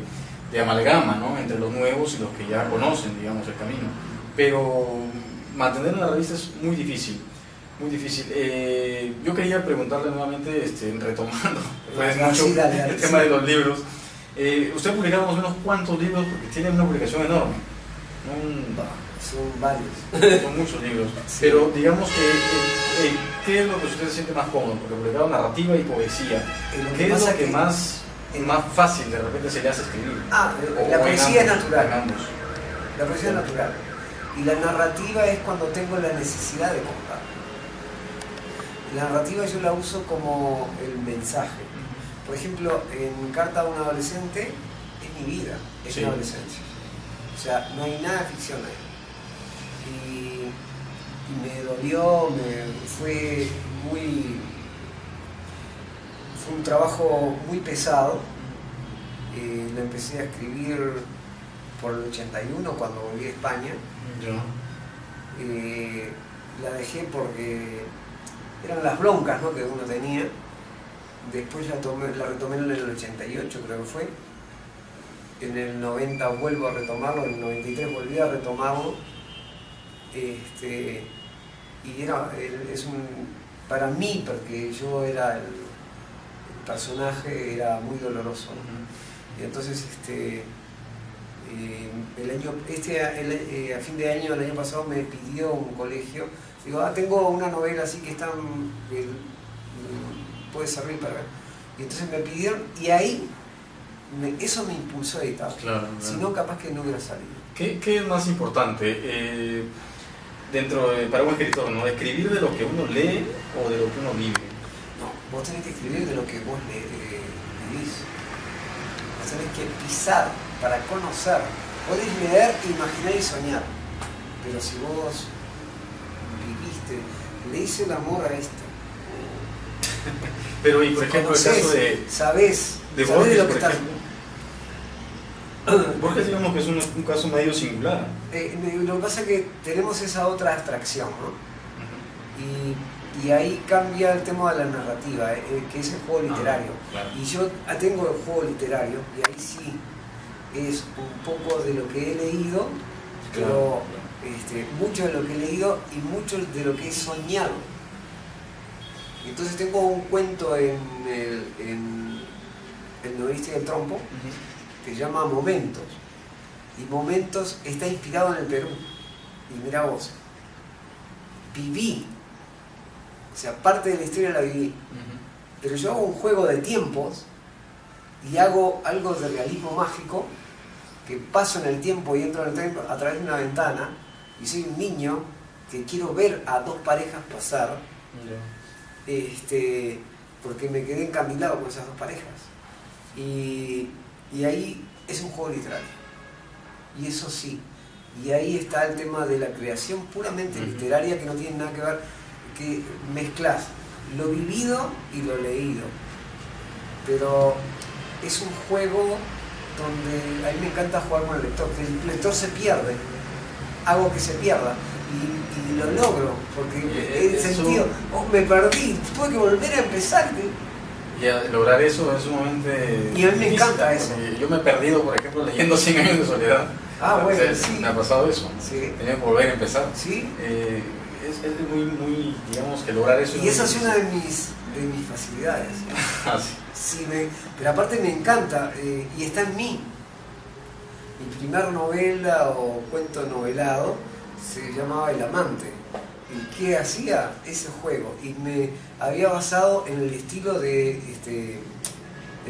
de amalgama, ¿no? Entre los nuevos y los que ya conocen, digamos, el camino. Pero mantener una revista es muy difícil, muy difícil. Yo quería preguntarle nuevamente, retomando mucho el tema de los libros. Usted ha publicado más o menos cuántos libros, porque tiene una publicación enorme. Son varios. Son muchos libros. Sí. Pero digamos que, ¿qué es lo que usted se siente más cómodo? Porque publicado narrativa y poesía. ¿Qué es lo que más fácil de repente se le hace escribir? La poesía es natural. La poesía es natural. Y la narrativa es cuando tengo la necesidad de contar. La narrativa yo la uso como el mensaje. Por ejemplo, en Carta a un adolescente es mi vida, es mi adolescencia. O sea, no hay nada de ficción ahí. Y me dolió, fue un trabajo muy pesado. Lo empecé a escribir por el 81, cuando volví a España. La dejé porque eran las broncas, ¿no?, que uno tenía. Después la retomé en el 88, creo que fue. En el 90 vuelvo a retomarlo, en el 93 volví a retomarlo. Y para mí, porque yo era el personaje, era muy doloroso, ¿no? Y entonces a fin de año, el año pasado, me pidió un colegio, digo, tengo una novela así que puede servir para ver. Y entonces me pidieron, y ahí eso me impulsó a editar. Claro. Si no, capaz que no hubiera salido. ¿Qué es más importante para un escritor, ¿no? ¿Escribir de lo que uno lee o de lo que uno vive? No, vos tenés que escribir de lo que vos vivís. Vos tenés que pisar para conocer. Podés leer, imaginar y soñar, pero si vos viviste, le hice el amor a esto. Pero, y por ejemplo, el caso de... Sabés de Borges, lo que por ejemplo. Borges, digamos que es un caso medio singular. Lo que pasa es que tenemos esa otra abstracción, ¿no? Y ahí cambia el tema de la narrativa, que es el juego literario. Claro. Y yo tengo el juego literario, y ahí sí es un poco de lo que he leído, pero mucho de lo que he leído y mucho de lo que he soñado. Entonces tengo un cuento en El novelista y el trompo, que se llama Momentos. Y Momentos está inspirado en el Perú. Y mira vos, viví, o sea, parte de la historia la viví. Pero yo hago un juego de tiempos y hago algo de realismo mágico, que paso en el tiempo y entro en el tiempo a través de una ventana y soy un niño que quiero ver a dos parejas pasar, porque me quedé encandilado con esas dos parejas. Y ahí es un juego literario. Y eso sí. Y ahí está el tema de la creación puramente literaria, que no tiene nada que ver, que mezclas lo vivido y lo leído. Pero es un juego donde a mí me encanta jugar con el lector, que el lector se pierde, hago que se pierda y lo logro, porque he sentido, me perdí, tuve que volver a empezar. Y lograr eso es sumamente y a mí me encanta eso. Yo me he perdido, por ejemplo, leyendo 100 años de soledad. Bueno, entonces, sí. Me ha pasado eso. Sí. Tenía que volver a empezar. Sí. Es muy, digamos, que lograr eso. Y esa es una de mis facilidades. Sí, pero aparte me encanta, y está en mí. Mi primer novela o cuento novelado se llamaba El Amante. ¿Y qué hacía? Ese juego. Y me había basado en el estilo de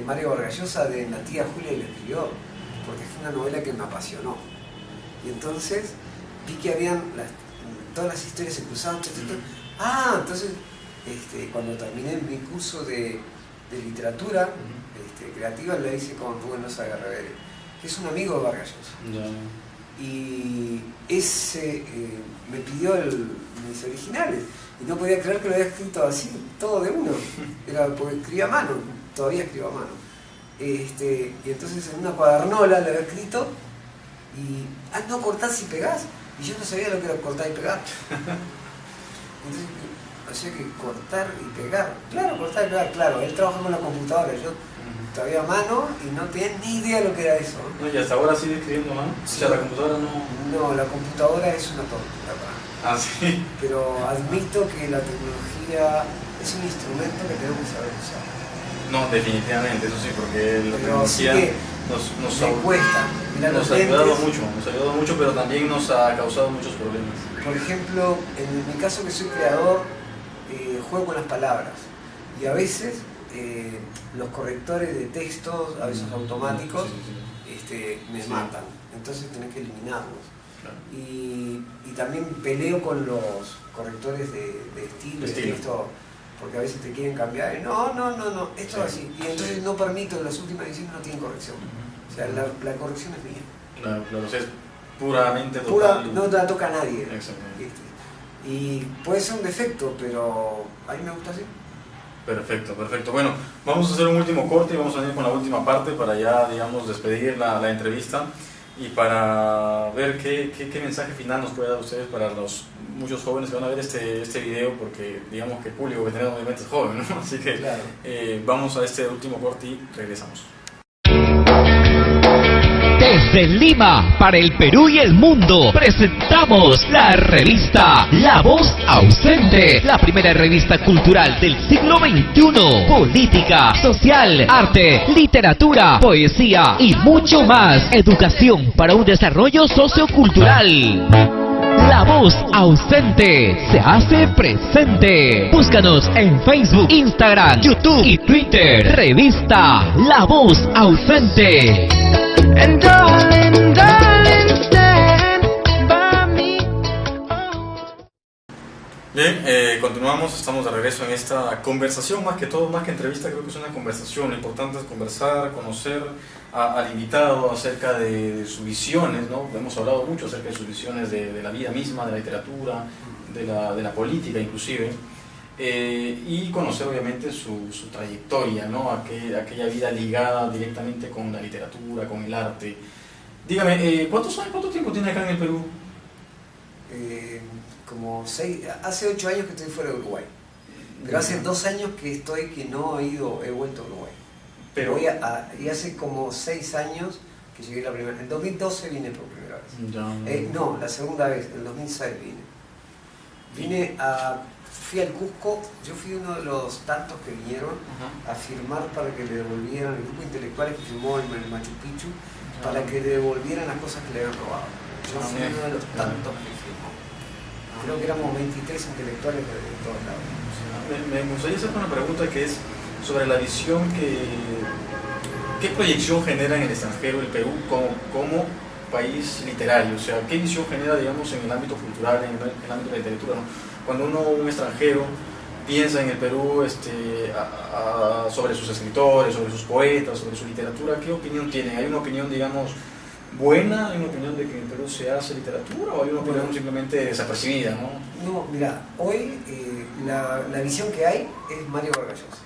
Mario Vargas Llosa, de La tía Julia y el escritor, porque fue una novela que me apasionó. Y entonces vi que habían todas las historias se cruzaban. Entonces cuando terminé mi curso de literatura creativa, la hice con Rubén Lozada Revere, que es un amigo de Vargas Llosa. Y ese me pidió mis originales y no podía creer que lo había escrito así, todo de uno. Era porque escribía a mano, todavía escribo a mano. Y entonces en una cuadernola lo había escrito y no cortás y pegás. Y yo no sabía lo que era cortar y pegar. Entonces, hacía que cortar y pegar. Claro, cortar y pegar, claro. Él trabajaba con la computadora, yo todavía a mano y no tenía ni idea de lo que era eso. ¿Y hasta ahora sigue escribiendo a mano? Sí. O sea, la computadora no... No, la computadora es una tortura para mí. Sí. Pero admito que la tecnología es un instrumento que tenemos que saber usar. No, definitivamente, eso sí, porque la tecnología nos ha ayudado mucho, pero también nos ha causado muchos problemas. Por ejemplo, en mi caso que soy creador, juego con las palabras y a veces los correctores de textos, a veces automáticos, me matan, entonces tenés que eliminarlos. Claro. Y también peleo con los correctores de estilo, de texto, porque a veces te quieren cambiar, no, esto es así, y entonces no permito, las últimas ediciones no tienen corrección, o sea, la corrección es mía. Claro, o sea, es puramente total. No la toca a nadie. Exactamente. Y puede ser un defecto, pero a mí me gusta así. Perfecto. Bueno, vamos a hacer un último corte y vamos a venir con la última parte para ya, digamos, despedir la entrevista y para ver qué mensaje final nos puede dar ustedes para los muchos jóvenes que van a ver este video, porque digamos que el público que tenemos obviamente es joven, ¿no? Así que claro. Vamos a este último corte y regresamos. Desde Lima, para el Perú y el mundo, presentamos la revista La Voz Ausente, la primera revista cultural del siglo XXI. Política, social, arte, literatura, poesía y mucho más. Educación para un desarrollo sociocultural. La Voz Ausente se hace presente. Búscanos en Facebook, Instagram, YouTube y Twitter. Revista La Voz Ausente. And darling, stand by me. Bien, continuamos, estamos de regreso en esta conversación, más que entrevista, creo que es una conversación. Lo importante es conversar, conocer al invitado acerca de sus visiones, ¿no? Hemos hablado mucho acerca de sus visiones de la vida misma, de la literatura, de la política inclusive, y conocer obviamente su trayectoria, ¿no? Aquella vida ligada directamente con la literatura, con el arte. Dígame, ¿cuánto tiempo tiene acá en el Perú? Como 6, hace 8 años que estoy fuera de Uruguay, pero hace 2 años que no he vuelto a Uruguay. Pero y hace como 6 años que llegué la primera vez. En 2012 vine por primera vez. No, la segunda vez, en 2006 vine. Fui al Cusco, yo fui uno de los tantos que vinieron a firmar para que le devolvieran, el grupo de intelectuales que firmó en el Machu Picchu, para que le devolvieran las cosas que le habían robado. Yo fui uno de los tantos que firmó. Creo que éramos 23 intelectuales de todos lados. Me gustaría hacer una pregunta que es sobre la visión ¿qué proyección genera en el extranjero el Perú como país literario? O sea, ¿qué visión genera, digamos, en el ámbito cultural, en el ámbito de la literatura, ¿no? Cuando un extranjero piensa en el Perú sobre sus escritores, sobre sus poetas, sobre su literatura, ¿qué opinión tienen? ¿Hay una opinión, digamos, buena? ¿Hay una opinión de que en el Perú se hace literatura o hay una opinión simplemente desapercibida, ¿no? No, mira, hoy la visión que hay es Mario Vargas Llosa.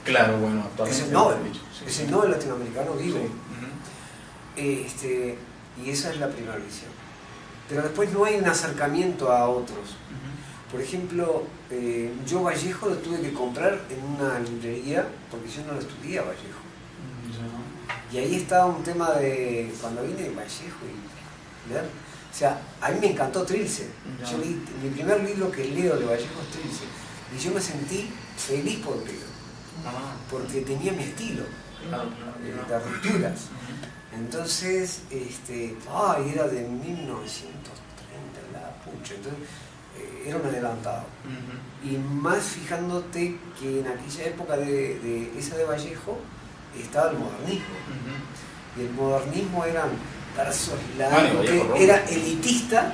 Claro, bueno, actualmente es el Nobel latinoamericano vivo. Sí. Y esa es la primera visión. Pero después no hay un acercamiento a otros. Por ejemplo, yo Vallejo lo tuve que comprar en una librería porque yo no lo estudié a Vallejo. Y ahí estaba un tema de cuando vine Vallejo y leer. O sea, a mí me encantó Trilce. Yo leí, mi primer libro que leo de Vallejo es Trilce. Y yo me sentí feliz por leerlo. Porque tenía mi estilo de rupturas. Entonces, era de 1930, la pucha. Entonces, era un adelantado. Y más fijándote que en aquella época de esa de Vallejo estaba el modernismo. Y el modernismo eran versos largos, que era elitista.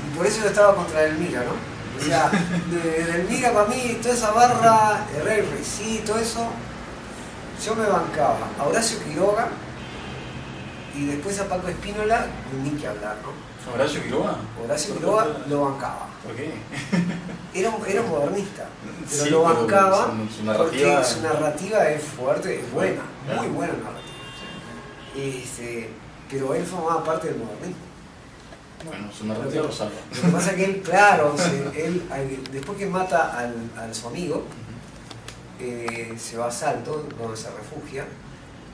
Y por eso yo estaba contra Elmira, ¿no? O sea, de Elmira para mí, toda esa barra, Herrera y sí, todo eso, yo me bancaba a Horacio Quiroga y después a Paco Espínola, ni que hablar, ¿no? ¿Horacio Quiroga? Horacio Quiroga lo bancaba. ¿Por qué? Era modernista, pero sí, lo bancaba su narrativa... porque su narrativa es fuerte, es buena, muy buena narrativa. Pero él formaba parte del modernismo. Bueno, su narrativa lo salva. Lo que pasa es que él, claro, después que mata a su amigo, se va a Salto, donde se refugia,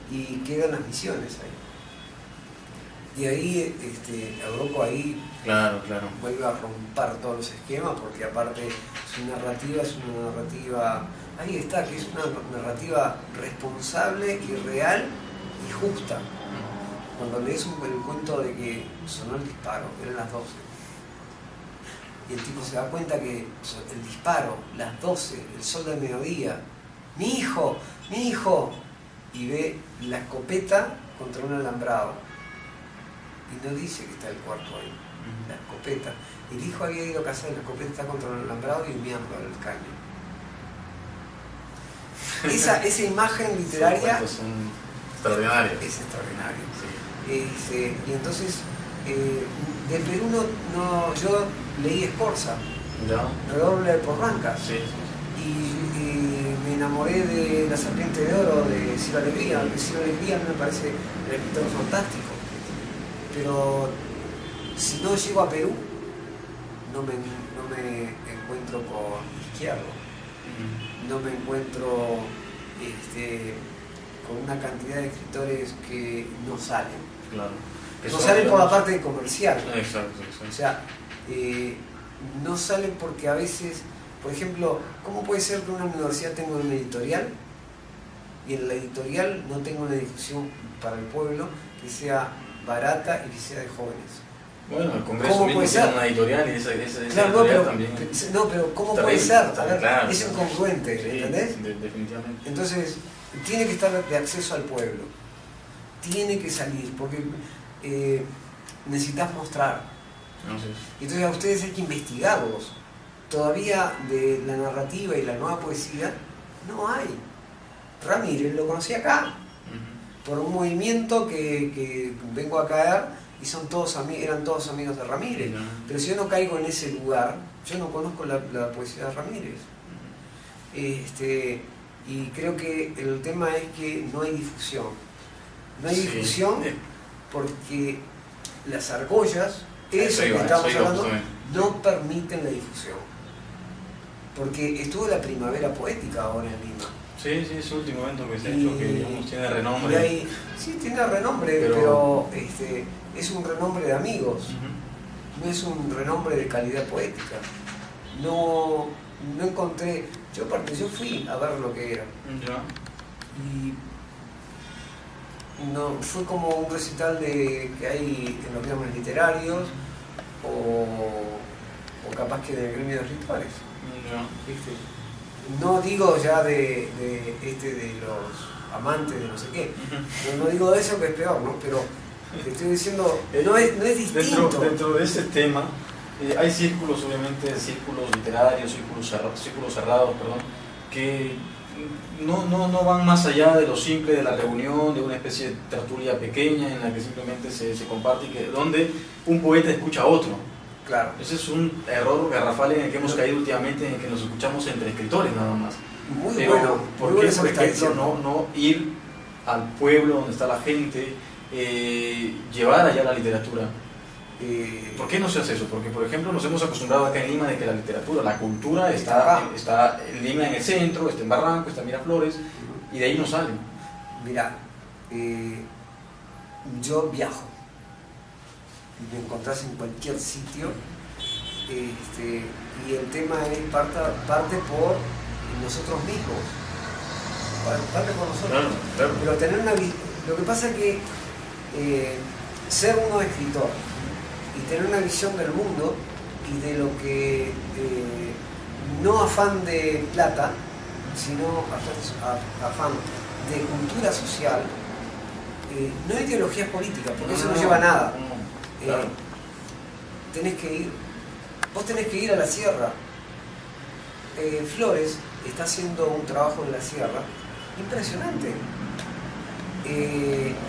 y quedan las misiones ahí. Y ahí, Europa ahí claro. vuelve a romper todos los esquemas, porque aparte su narrativa es una narrativa, ahí está, que es una narrativa responsable y real y justa. Cuando lees el cuento de que sonó el disparo, eran las 12, y el tipo se da cuenta que el disparo, las 12, el sol del mediodía, mi hijo, y ve la escopeta contra un alambrado, y no dice que está el cuerpo ahí, la escopeta. El hijo había ido a cazar, la escopeta está contra un alambrado y humeando el caño. Esa imagen literaria es extraordinaria. Es extraordinaria. Sí. Y entonces, de Perú yo leí Escorza, Redoble de Porrancas, y me enamoré de La Serpiente de Oro de Ciro Alegría. Ciro Alegría me parece el escritor fantástico, pero si no llego a Perú, no me encuentro con Izquierdo, no me encuentro con una cantidad de escritores que no salen. Claro. No salen por la parte comercial. Exacto. O sea, no salen porque a veces, por ejemplo, ¿cómo puede ser que una universidad tenga una editorial y en la editorial no tenga una difusión para el pueblo que sea barata y que sea de jóvenes? Bueno, el Congreso mismo tiene una editorial y esa claro, editorial también... No, pero ¿cómo puede ser? A ver, claro, es incongruente, sí, ¿entendés? Definitivamente. Entonces, tiene que estar de acceso al pueblo. Tiene que salir, porque necesitas mostrar. Entonces a ustedes hay que investigarlos. Todavía de la narrativa y la nueva poesía no hay. Ramírez lo conocí acá, por un movimiento que vengo a caer y eran todos amigos de Ramírez. Pero si yo no caigo en ese lugar, yo no conozco la poesía de Ramírez. Y creo que el tema es que no hay difusión. No hay difusión porque las argollas, eso que estamos hablando, no permiten la difusión. Porque estuvo la Primavera Poética ahora en Lima. Sí, es el último evento que se ha hecho, que digamos, tiene renombre. Sí, tiene renombre, pero es un renombre de amigos, no es un renombre de calidad poética. no encontré. Yo fui a ver lo que era. Ya. Y no, fue como un recital que hay en los gremios literarios o capaz que de gremios de escritores. Ya. ¿Viste? No digo ya de los amantes de no sé qué, no digo de eso que es peor, ¿no? Pero te estoy diciendo, no es distinto. Dentro de ese tema hay círculos, obviamente, círculos literarios, círculos cerrados, perdón, que no van más allá de lo simple de la reunión, de una especie de tertulia pequeña en la que simplemente se comparte y donde un poeta escucha a otro. Claro. Ese es un error garrafal en el que hemos caído últimamente, en el que nos escuchamos entre escritores nada más. Muy Pero, bueno. ¿por muy qué, bueno por eso que está ejemplo, diciendo. no ir al pueblo donde está la gente, llevar allá la literatura? ¿Por qué no se hace eso? Porque, por ejemplo, nos hemos acostumbrado acá en Lima de que la literatura, la cultura está en Lima, en el centro, está en Barranco, está en Miraflores, y de ahí no sale. Mira, yo viajo y me encontrás en cualquier sitio, y el tema es parte por nosotros mismos, parte por nosotros. Claro. Pero tener lo que pasa es que ser uno escritor y tener una visión del mundo y de lo que no afán de plata, sino afán de cultura social, no ideologías políticas, porque eso no lleva a nada. Claro. Vos tenés que ir a la sierra. Flores está haciendo un trabajo en la sierra impresionante.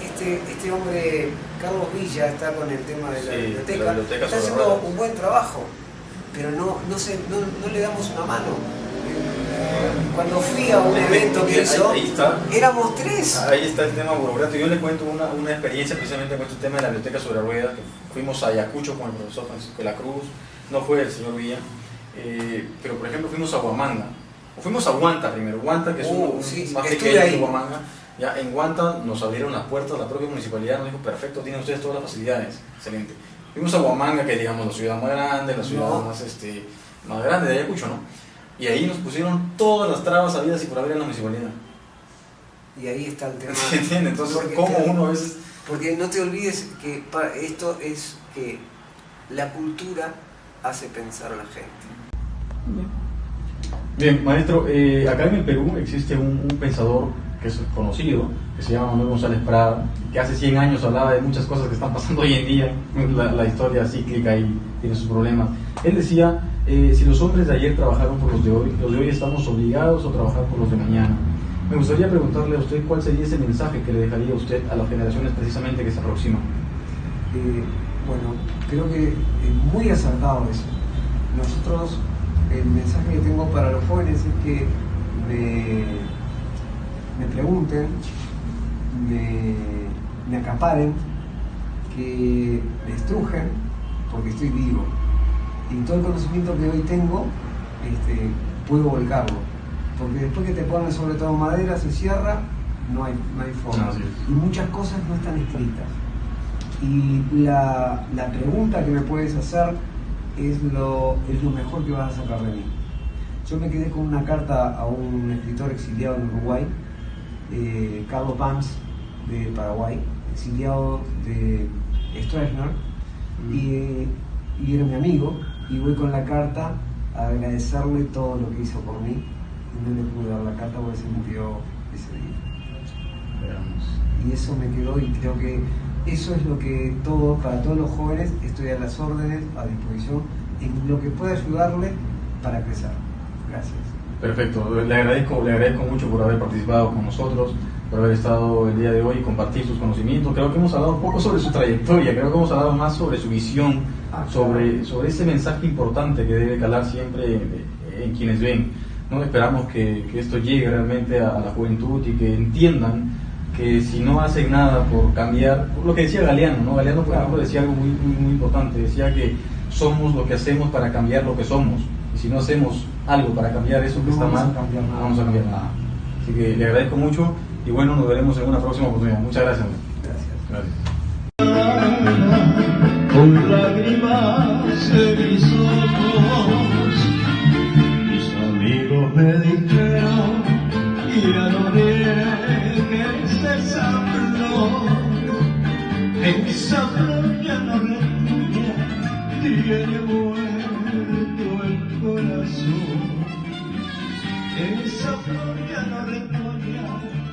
Este hombre, Carlos Villa, está con el tema de la biblioteca, está haciendo un buen trabajo, pero no le damos una mano. Cuando fui a un evento que hizo, éramos 3. Ahí está el tema burocrático. Yo le cuento una experiencia precisamente con este tema de la biblioteca sobre ruedas, que fuimos a Ayacucho con el profesor Francisco de la Cruz, no fue el señor Villa, pero por ejemplo fuimos a Huamanga, o fuimos a Huanta primero, Huanta que es un más pequeño que Huamanga. Ya en Huanta nos abrieron las puertas, la propia municipalidad nos dijo, perfecto, tienen ustedes todas las facilidades, excelente. Fuimos a Huamanga, que digamos la ciudad más grande, la ciudad más grande de Ayacucho, ¿no? Y ahí nos pusieron todas las trabas habidas y por haber en la municipalidad. Y ahí está el tema. ¿Entiendes? Entonces, ¿cómo uno a veces...? Porque no te olvides que esto es que la cultura hace pensar a la gente. Bien, maestro, acá en el Perú existe un pensador que es conocido, que se llama Manuel González Prada, que hace 100 años hablaba de muchas cosas que están pasando hoy en día, la historia cíclica y tiene sus problemas. Él decía, si los hombres de ayer trabajaron por los de hoy estamos obligados a trabajar por los de mañana. Me gustaría preguntarle a usted cuál sería ese mensaje que le dejaría a usted a las generaciones precisamente que se aproximan. Bueno, creo que es muy acertado eso. Nosotros, el mensaje que tengo para los jóvenes es que me pregunten, me acaparen, que me estrujen, porque estoy vivo. Y todo el conocimiento que hoy tengo, puedo volcarlo. Porque después que te ponen sobre todo madera, se cierra, no hay forma. Y muchas cosas no están escritas. Y la pregunta que me puedes hacer es lo mejor que vas a sacar de mí. Yo me quedé con una carta a un escritor exiliado en Uruguay, Carlos Banks, de Paraguay, exiliado de Stroessner, y era mi amigo, y voy con la carta a agradecerle todo lo que hizo por mí, y no le pude dar la carta porque se murió ese día. Y eso me quedó, y creo que eso es lo que para todos los jóvenes estoy a las órdenes, a disposición, en lo que pueda ayudarle para crecer. Gracias. Perfecto, le agradezco mucho por haber participado con nosotros, por haber estado el día de hoy y compartir sus conocimientos. Creo que hemos hablado un poco sobre su trayectoria, creo que hemos hablado más sobre su visión, sobre ese mensaje importante que debe calar siempre en quienes ven, ¿no? Esperamos que esto llegue realmente a la juventud y que entiendan que si no hacen nada por cambiar, lo que decía Galeano, ¿no? Galeano, por ejemplo, decía algo muy importante, decía que somos lo que hacemos para cambiar lo que somos, y si no hacemos algo para cambiar eso que está mal, no vamos a cambiar nada. Así que le agradezco mucho y bueno, nos veremos en una próxima oportunidad. Muchas gracias. Gracias. Con lágrimas en mis ojos me dijeron y adoré que es esa flor ya no retuña, tiene muerto el corazón. Esa flor ya no retuña,